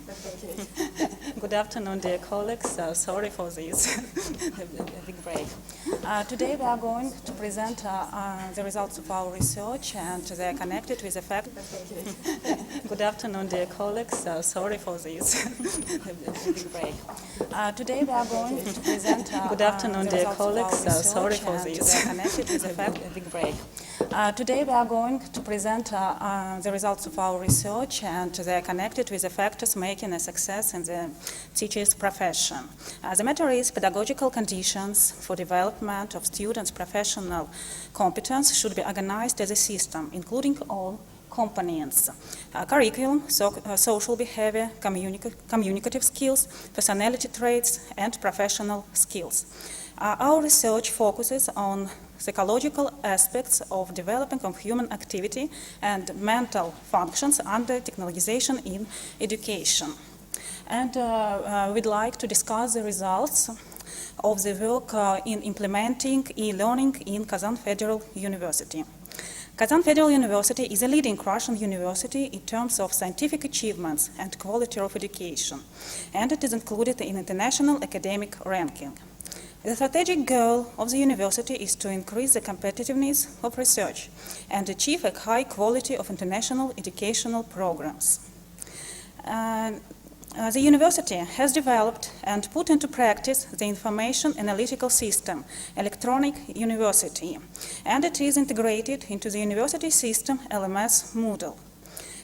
Good afternoon, dear colleagues. Sorry for this big break. Today we are going to present the results of our research, and they are connected with the fact. Good afternoon, dear colleagues. Sorry for this big break. Today we are going to present. Good afternoon, dear colleagues. Sorry for this. They are connected with the fact. Big break. Today we are going to present the results of our research, and they are connected with the factors making a success in the teacher's profession. The matter is pedagogical conditions for development of students' professional competence should be organized as a system, including all components: curriculum, social behavior, communicative skills, personality traits, and professional skills. Our research focuses on psychological aspects of developing of human activity and mental functions under technologization in education. And we'd like to discuss the results of the work in implementing e-learning in Kazan Federal University. Kazan Federal University is a leading Russian university in terms of scientific achievements and quality of education, and it is included in international academic ranking. The strategic goal of the university is to increase the competitiveness of research and achieve a high quality of international educational programs. The university has developed and put into practice the information analytical system, Electronic University, and it is integrated into the university system LMS Moodle.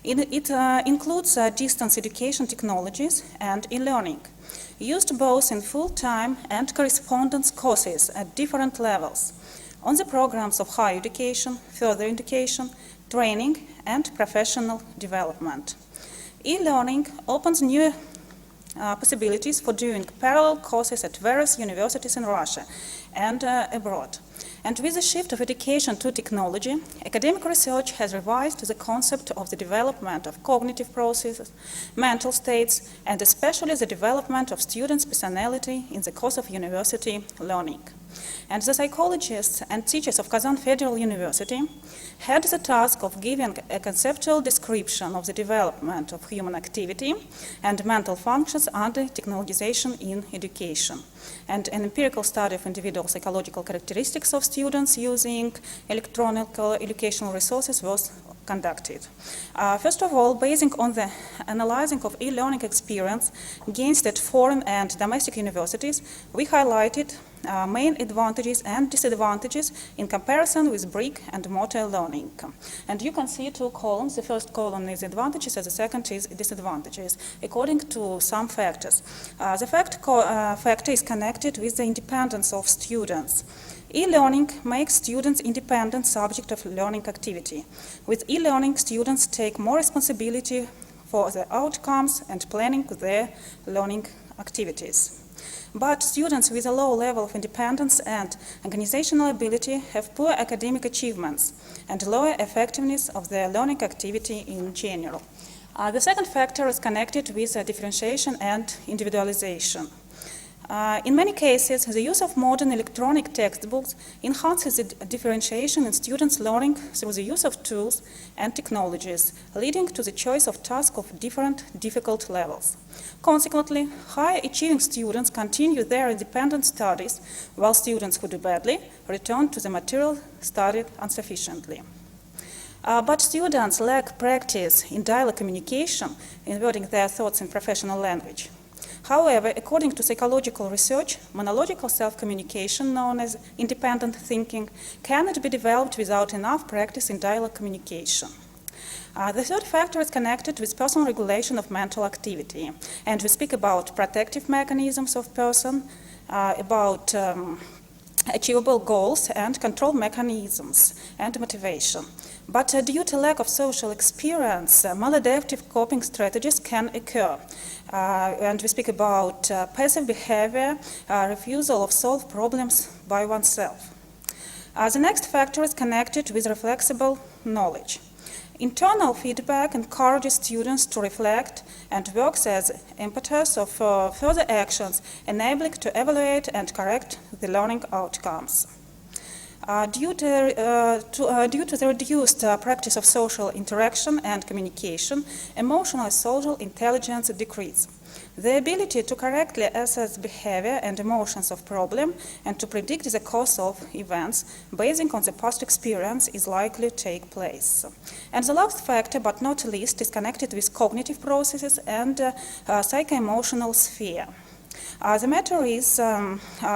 It includes distance education technologies and e-learning, used both in full-time and correspondence courses at different levels, on the programs of higher education, further education, training, and professional development. E-learning opens new possibilities for doing parallel courses at various universities in Russia and abroad. And with the shift of education to technology, academic research has revised the concept of the development of cognitive processes, mental states, and especially the development of students' personality in the course of university learning. And the psychologists and teachers of Kazan Federal University had the task of giving a conceptual description of the development of human activity and mental functions under technologization in education. And an empirical study of individual psychological characteristics of students using electronic educational resources was conducted. First of all, basing on the analyzing of e-learning experience gained at foreign and domestic universities, we highlighted main advantages and disadvantages in comparison with brick and mortar learning. And you can see two columns. The first column is advantages and the second is disadvantages, according to some factors. The factor is connected with the independence of students. E-learning makes students independent subject of learning activity. With e-learning, students take more responsibility for the outcomes and planning their learning activities. But students with a low level of independence and organizational ability have poor academic achievements and lower effectiveness of their learning activity in general. The second factor is connected with differentiation and individualization. In many cases, the use of modern electronic textbooks enhances the differentiation in students' learning through the use of tools and technologies, leading to the choice of tasks of different difficult levels. Consequently, high-achieving students continue their independent studies, while students who do badly return to the material studied insufficiently. But students lack practice in dialogue communication, in wording their thoughts in professional language. However, according to psychological research, monological self-communication, known as independent thinking, cannot be developed without enough practice in dialogue communication. The third factor is connected with personal regulation of mental activity, and we speak about protective mechanisms of person, about achievable goals and control mechanisms and motivation. But due to lack of social experience, maladaptive coping strategies can occur. And we speak about passive behavior, refusal of solve problems by oneself. The next factor is connected with reflexible knowledge. Internal feedback encourages students to reflect and works as impetus of further actions, enabling to evaluate and correct the learning outcomes. Due to the reduced practice of social interaction and communication, emotional and social intelligence decrease. The ability to correctly assess behavior and emotions of problem and to predict the course of events based on the past experience is likely to take place. And the last factor, but not least, is connected with cognitive processes and psycho-emotional sphere. The matter is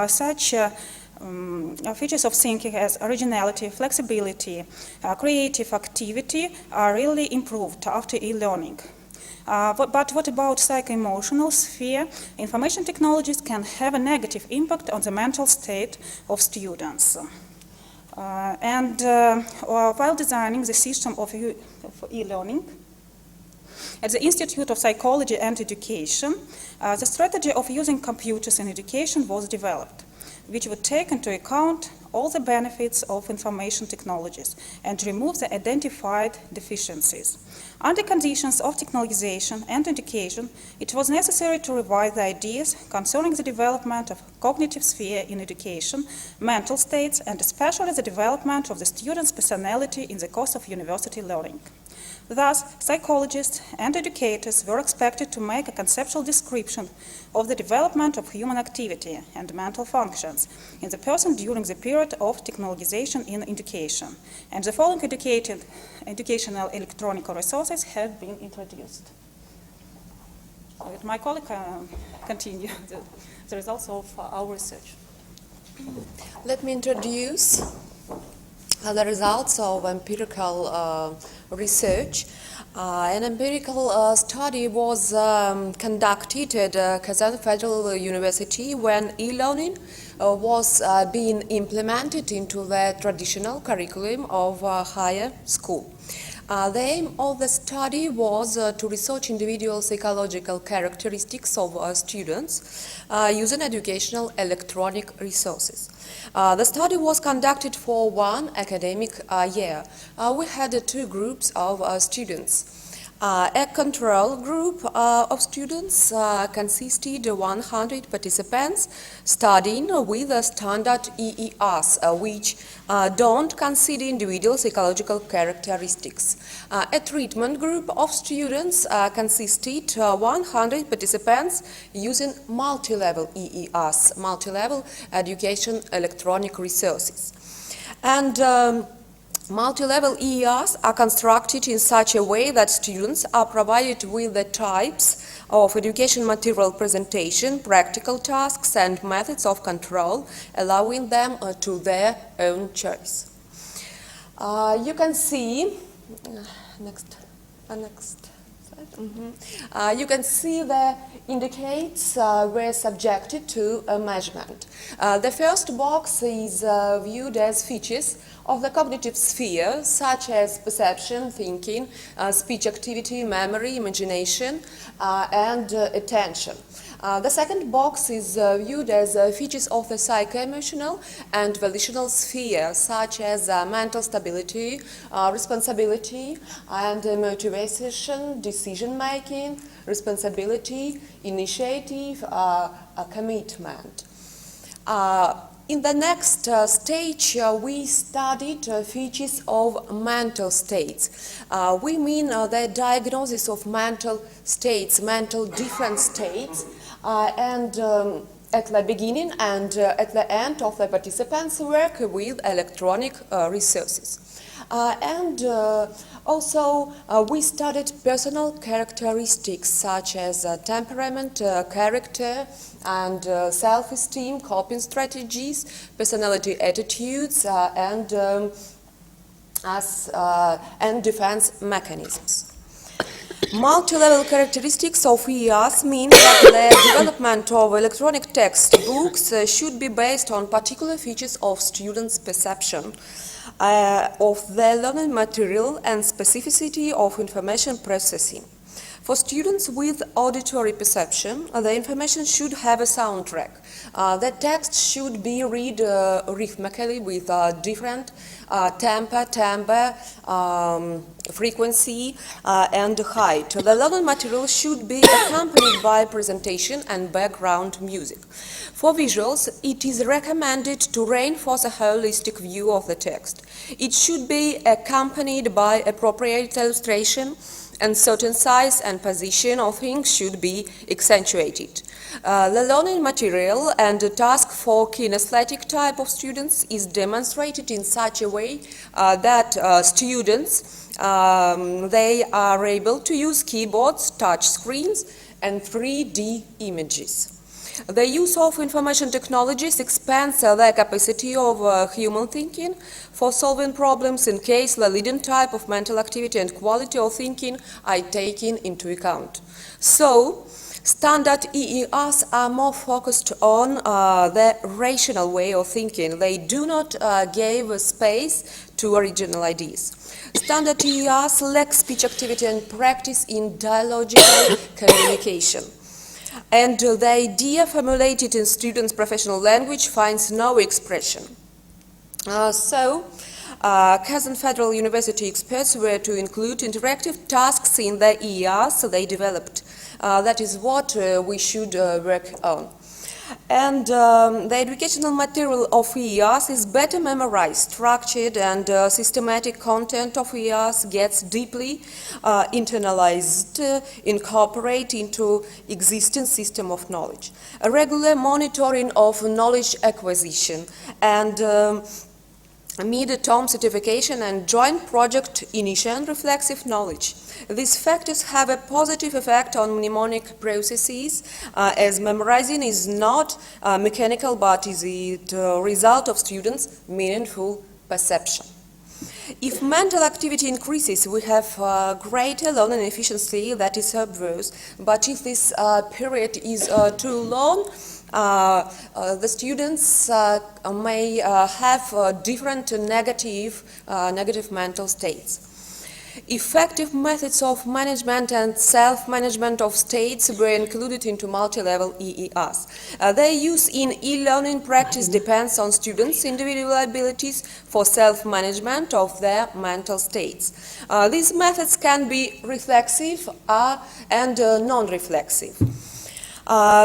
such features of thinking as originality, flexibility, creative activity are really improved after e-learning. But what about psycho-emotional sphere? Information technologies can have a negative impact on the mental state of students. While designing the system of e-learning, at the Institute of Psychology and Education, the strategy of using computers in education was developed, which would take into account all the benefits of information technologies and remove the identified deficiencies. Under conditions of technologization and education, it was necessary to revise the ideas concerning the development of cognitive sphere in education, mental states, and especially the development of the student's personality in the course of university learning. Thus, psychologists and educators were expected to make a conceptual description of the development of human activity and mental functions in the person during the period of technologization in education. And the following educational electronic resources have been introduced. Let my colleague continue the results of our research. Let me introduce the results of empirical research. An empirical study was conducted at Kazan Federal University when e-learning was being implemented into the traditional curriculum of higher school. The aim of the study was to research individual psychological characteristics of students using educational electronic resources. The study was conducted for 1 academic year. We had 2 groups of students. A control group of students consisted of 100 participants studying with a standard EES, which don't consider individual psychological characteristics. A treatment group of students consisted of 100 participants using multi-level EES, multi-level education electronic resources. And multi-level EES are constructed in such a way that students are provided with the types of education material presentation, practical tasks, and methods of control, allowing them to their own choice. You can see, next slide. You can see the indicates were subjected to a measurement. The first box is viewed as features of the cognitive sphere, such as perception, thinking, speech activity, memory, imagination, and attention. The second box is viewed as features of the psycho-emotional and volitional sphere, such as mental stability, responsibility, and motivation, decision-making, responsibility, initiative, commitment. In the next stage, we studied features of mental states. We mean the diagnosis of mental states, mental different states, and at the beginning and at the end of the participants' work with electronic resources. Also, we studied personal characteristics such as temperament, character, and self-esteem, coping strategies, personality attitudes, and defense mechanisms. Multi-level characteristics of EES mean that the development of electronic textbooks should be based on particular features of students' perception of the learning material and specificity of information processing. For students with auditory perception, the information should have a soundtrack. The text should be read rhythmically with different tempo, timbre, frequency, and height. The learning material should be accompanied by presentation and background music. For visuals, it is recommended to reinforce a holistic view of the text. It should be accompanied by appropriate illustration, and certain size and position of things should be accentuated. The learning material and the task for kinesthetic type of students is demonstrated in such a way that students they are able to use keyboards, touch screens, and 3D images. The use of information technologies expands the capacity of human thinking for solving problems in case the leading type of mental activity and quality of thinking are taken into account. So, Standard EERs are more focused on the rational way of thinking. They do not give space to original ideas. Standard EERs lack speech activity and practice in dialogical communication. And the idea formulated in students' professional language finds no expression. Kazan Federal University experts were to include interactive tasks in the EERs they developed. That is what we should work on. And the educational material of EERs is better memorized, structured, and systematic content of EERs gets deeply internalized, incorporated into existing system of knowledge. A regular monitoring of knowledge acquisition and mid-term certification and joint project initial and reflexive knowledge. These factors have a positive effect on mnemonic processes, as memorizing is not mechanical but is the result of students' meaningful perception. If mental activity increases, we have greater learning efficiency, that is obvious, but if this period is too long, the students may have different negative mental states. Effective methods of management and self-management of states were included into multi-level EERs. Their use in e-learning practice depends on students' individual abilities for self-management of their mental states. These methods can be reflexive and non-reflexive.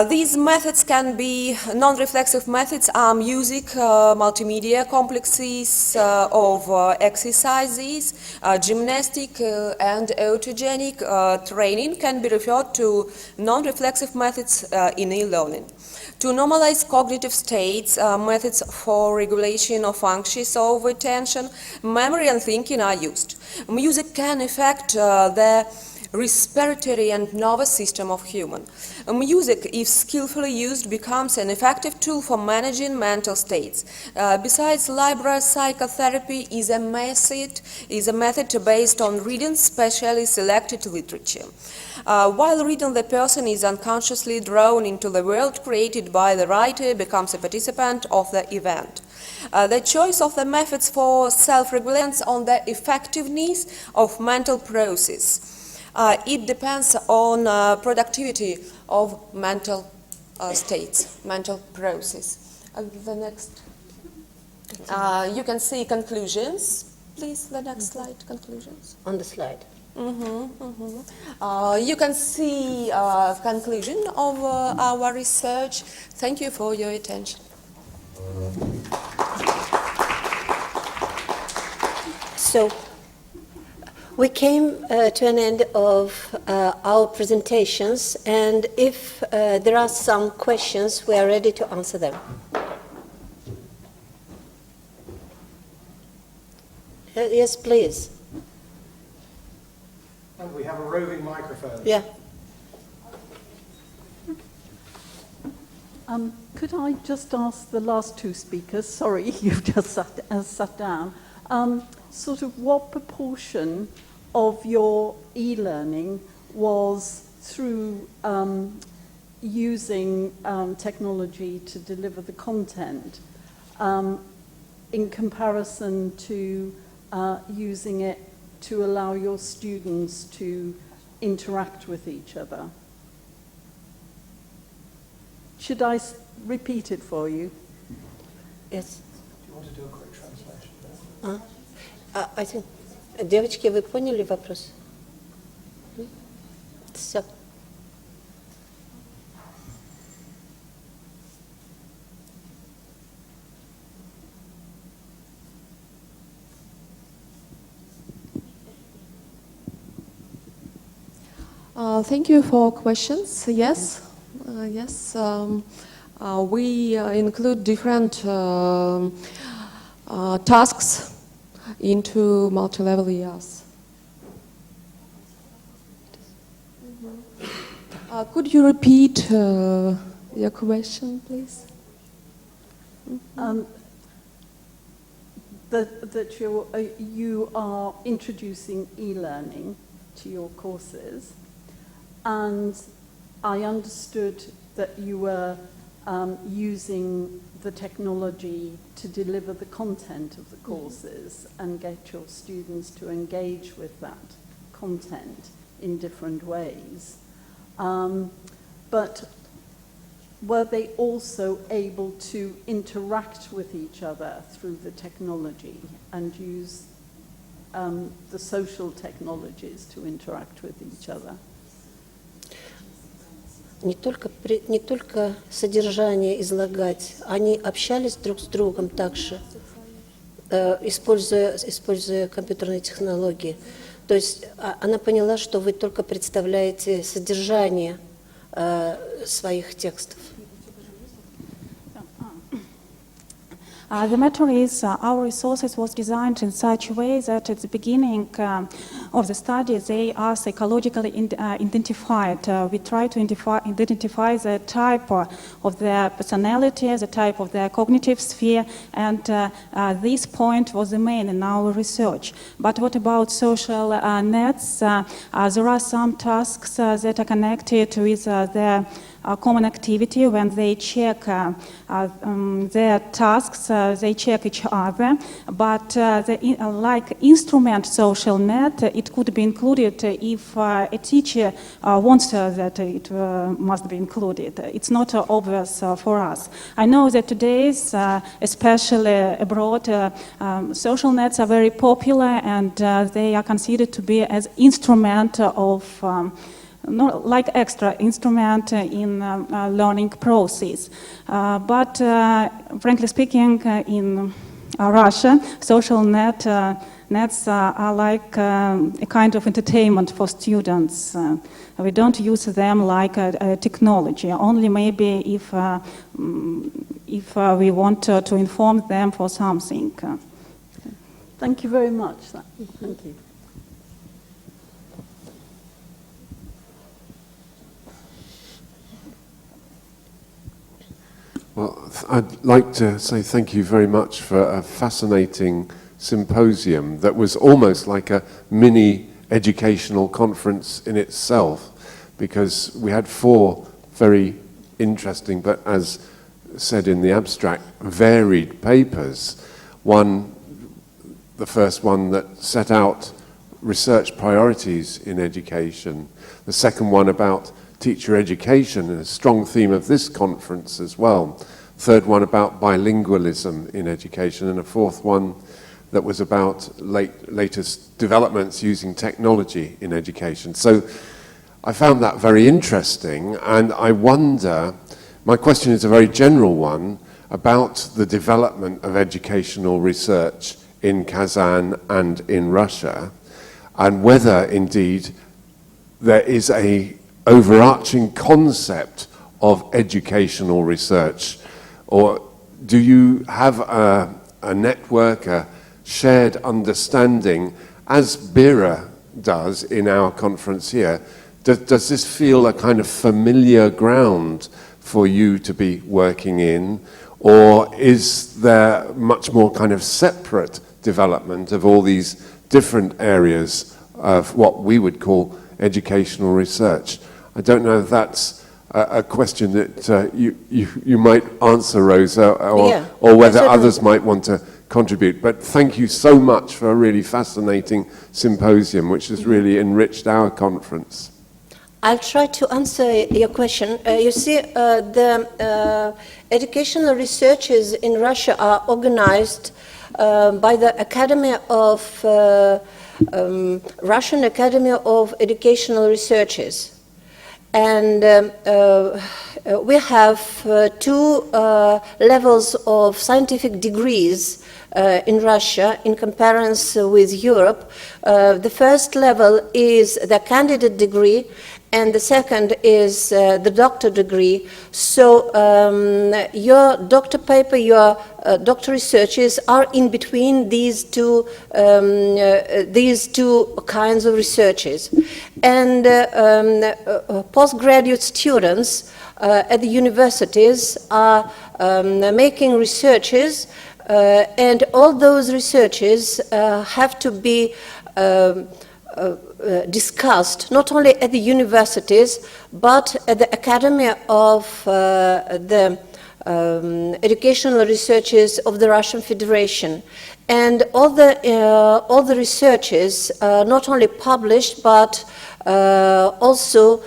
These methods can be non-reflexive methods are music, multimedia complexes of exercises, gymnastic and autogenic training can be referred to non-reflexive methods in e-learning. To normalize cognitive states, methods for regulation of functions of attention, memory and thinking are used. Music can affect the respiratory and nervous system of human. Music, if skillfully used, becomes an effective tool for managing mental states. Besides, library psychotherapy is a method based on reading specially selected literature. While reading, the person is unconsciously drawn into the world created by the writer, becomes a participant of the event. The choice of the methods for self-regulation on the effectiveness of mental process. It depends on productivity of mental states, mental process. The next, you can see conclusions. Please, the next slide, conclusions. On the slide. You can see conclusion of our research. Thank you for your attention. So, we came to an end of our presentations, and if there are some questions, we are ready to answer them. Yes, please. And we have a roving microphone. Yeah. Could I just ask the last two speakers, sorry, you've just sat down, sort of what proportion of your e-learning was through using technology to deliver the content in comparison to using it to allow your students to interact with each other? Should I repeat it for you? Yes. Do you want to do a quick translation? I think, девочки, вы поняли вопрос? Все. Thank you for questions. Yes, we include different tasks into multi-level EERs. Could you repeat your question, please? That you are introducing e-learning to your courses, and I understood that you were using the technology to deliver the content of the courses and get your students to engage with that content in different ways. But were they also able to interact with each other through the technology and use the social technologies to interact with each other? Не только содержание излагать, они общались друг с другом также, используя компьютерные технологии. То есть она поняла, что вы только представляете содержание своих текстов. The matter is, our resources was designed in such a way that at the beginning of the study, they are psychologically identified. We try to identify the type of their personality, the type of their cognitive sphere, and this point was the main in our research. But what about social nets? There are some tasks that are connected with their common activity. When they check their tasks, they check each other. But like instrument social net, it could be included if a teacher wants that it must be included. It's not obvious for us. I know that today's, especially abroad, social nets are very popular, and they are considered to be as instrument of not like extra instrument in learning process. But frankly speaking, in Russia, social nets are like a kind of entertainment for students. We don't use them like a technology, only maybe if we want to inform them for something. Thank you very much. Thank you. Well, I'd like to say thank you very much for a fascinating symposium that was almost like a mini educational conference in itself, because we had 4 very interesting, but as said in the abstract, varied papers. One, the first one that set out research priorities in education. The second one about teacher education, a strong theme of this conference as well. Third one about bilingualism in education, and a fourth one that was about latest developments using technology in education. So I found that very interesting, and I wonder, my question is a very general one, about the development of educational research in Kazan and in Russia, and whether indeed there is a overarching concept of educational research, or do you have a network, a shared understanding, as BERA does in our conference here? Does this feel a kind of familiar ground for you to be working in, or is there much more kind of separate development of all these different areas of what we would call educational research? I don't know if that's a question that you might answer, Rosa, or whether others might want to contribute. But thank you so much for a really fascinating symposium, which has really enriched our conference. I'll try to answer your question. You see, the educational researches in Russia are organized by the Academy of Russian Academy of Educational Researches. And we have 2 levels of scientific degrees in Russia in comparison with Europe. The first level is the candidate degree, and the second is the doctor degree. So your doctor paper, your doctor researches are in between these two kinds of researches. And postgraduate students at the universities are making researches, and all those researches have to be discussed not only at the universities but at the Academy of the Educational Researches of the Russian Federation. And all the researches not only published but also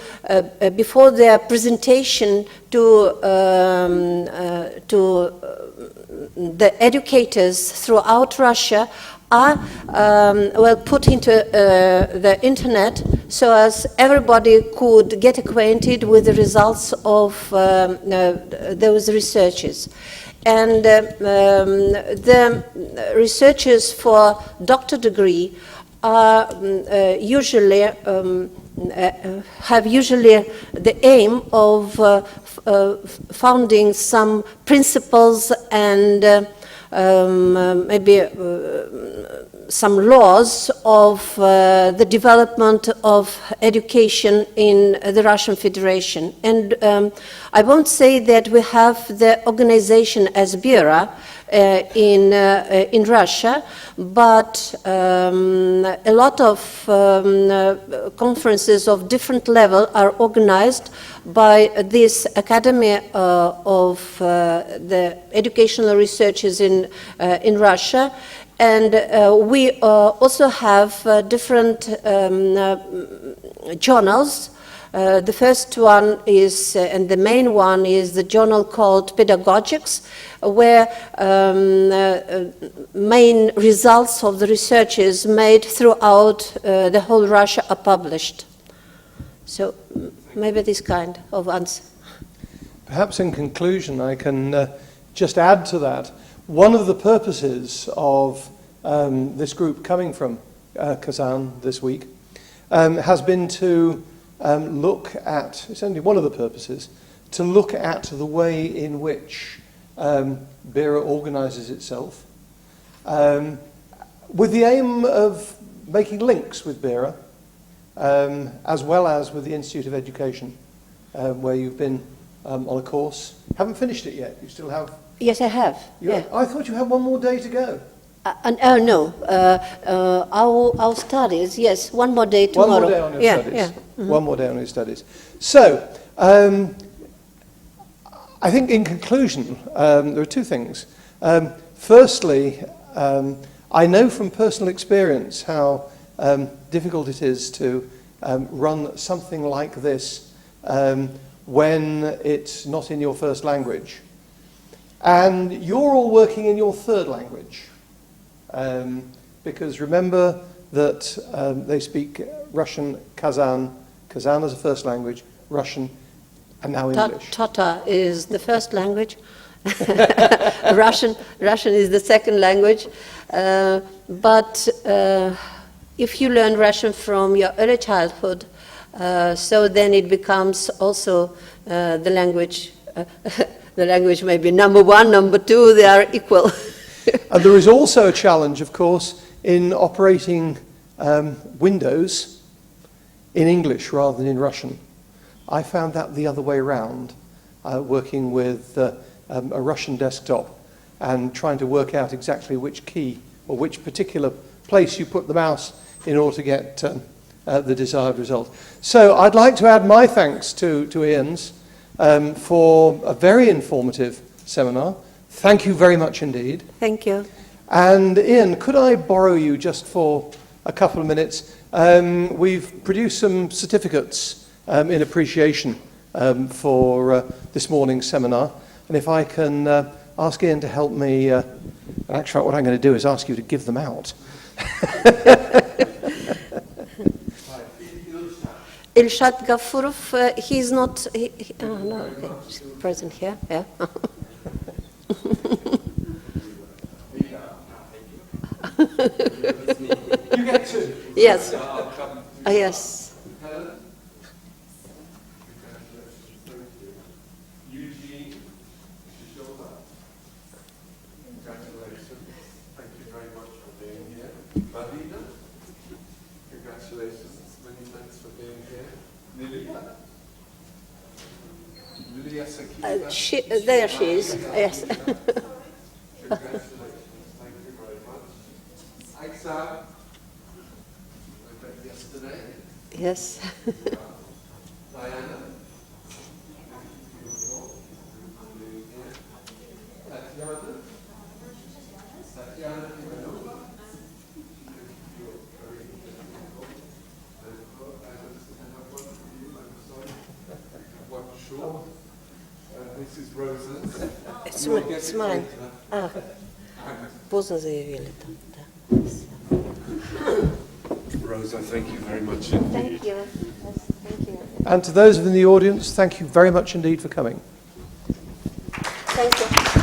before their presentation to the educators throughout Russia are well put into the internet so as everybody could get acquainted with the results of those researches. And the researchers for doctor degree are usually have usually the aim of founding some principles and maybe some laws of the development of education in the Russian Federation. And I won't say that we have the organization as BERA in Russia, but a lot of conferences of different level are organized by this Academy of the Educational Researches in Russia. And we also have different journals. The first one is, and the main one is the journal called Pedagogics, where main results of the researches made throughout the whole Russia are published. So maybe this kind of answer. Perhaps in conclusion, I can just add to that. One of the purposes of this group coming from Kazan this week has been to look at, it's only one of the purposes, to look at the way in which BERA organizes itself with the aim of making links with BERA as well as with the Institute of Education where you've been on a course. Haven't finished it yet, you still have? Yes, I have. Yeah. I thought you had one more day to go. No, our studies, yes, one more day tomorrow. One more day on your studies. Yeah. Mm-hmm. One more day on your studies. So, I think in conclusion, there are two things. Firstly, I know from personal experience how difficult it is to run something like this when it's not in your first language. And you're all working in your third language. Because remember that they speak Russian, Kazan as a first language, Russian, and now English. Tatar is the first language. Russian is the second language. But if you learn Russian from your early childhood, so then it becomes also the language. The language may be number one, number two, they are equal. And there is also a challenge, of course, in operating Windows in English rather than in Russian. I found that the other way around, working with a Russian desktop and trying to work out exactly which key or which particular place you put the mouse in order to get the desired result. So I'd like to add my thanks to Ian's for a very informative seminar. Thank you very much indeed. Thank you. And Ian, could I borrow you just for a couple of minutes? We've produced some certificates in appreciation for this morning's seminar. And if I can ask Ian to help me, actually what I'm going to do is ask you to give them out. Ilshad Gafurov, he's not, no, okay, he's present here, yeah. You get two. Yes. Yes. Eugene, congratulations. Thank you very much for being here. Marina, congratulations. Many thanks for being here. Lilia? Lilia Sakita. There she is, yes. Congratulations. Thank you very much. Aksa. Yes. Yes. This is Rosa. It's mine. Поздно заявили. Rosa, thank you very much. Thank you. Thank you. And to those in the audience, thank you very much indeed for coming. Thank you.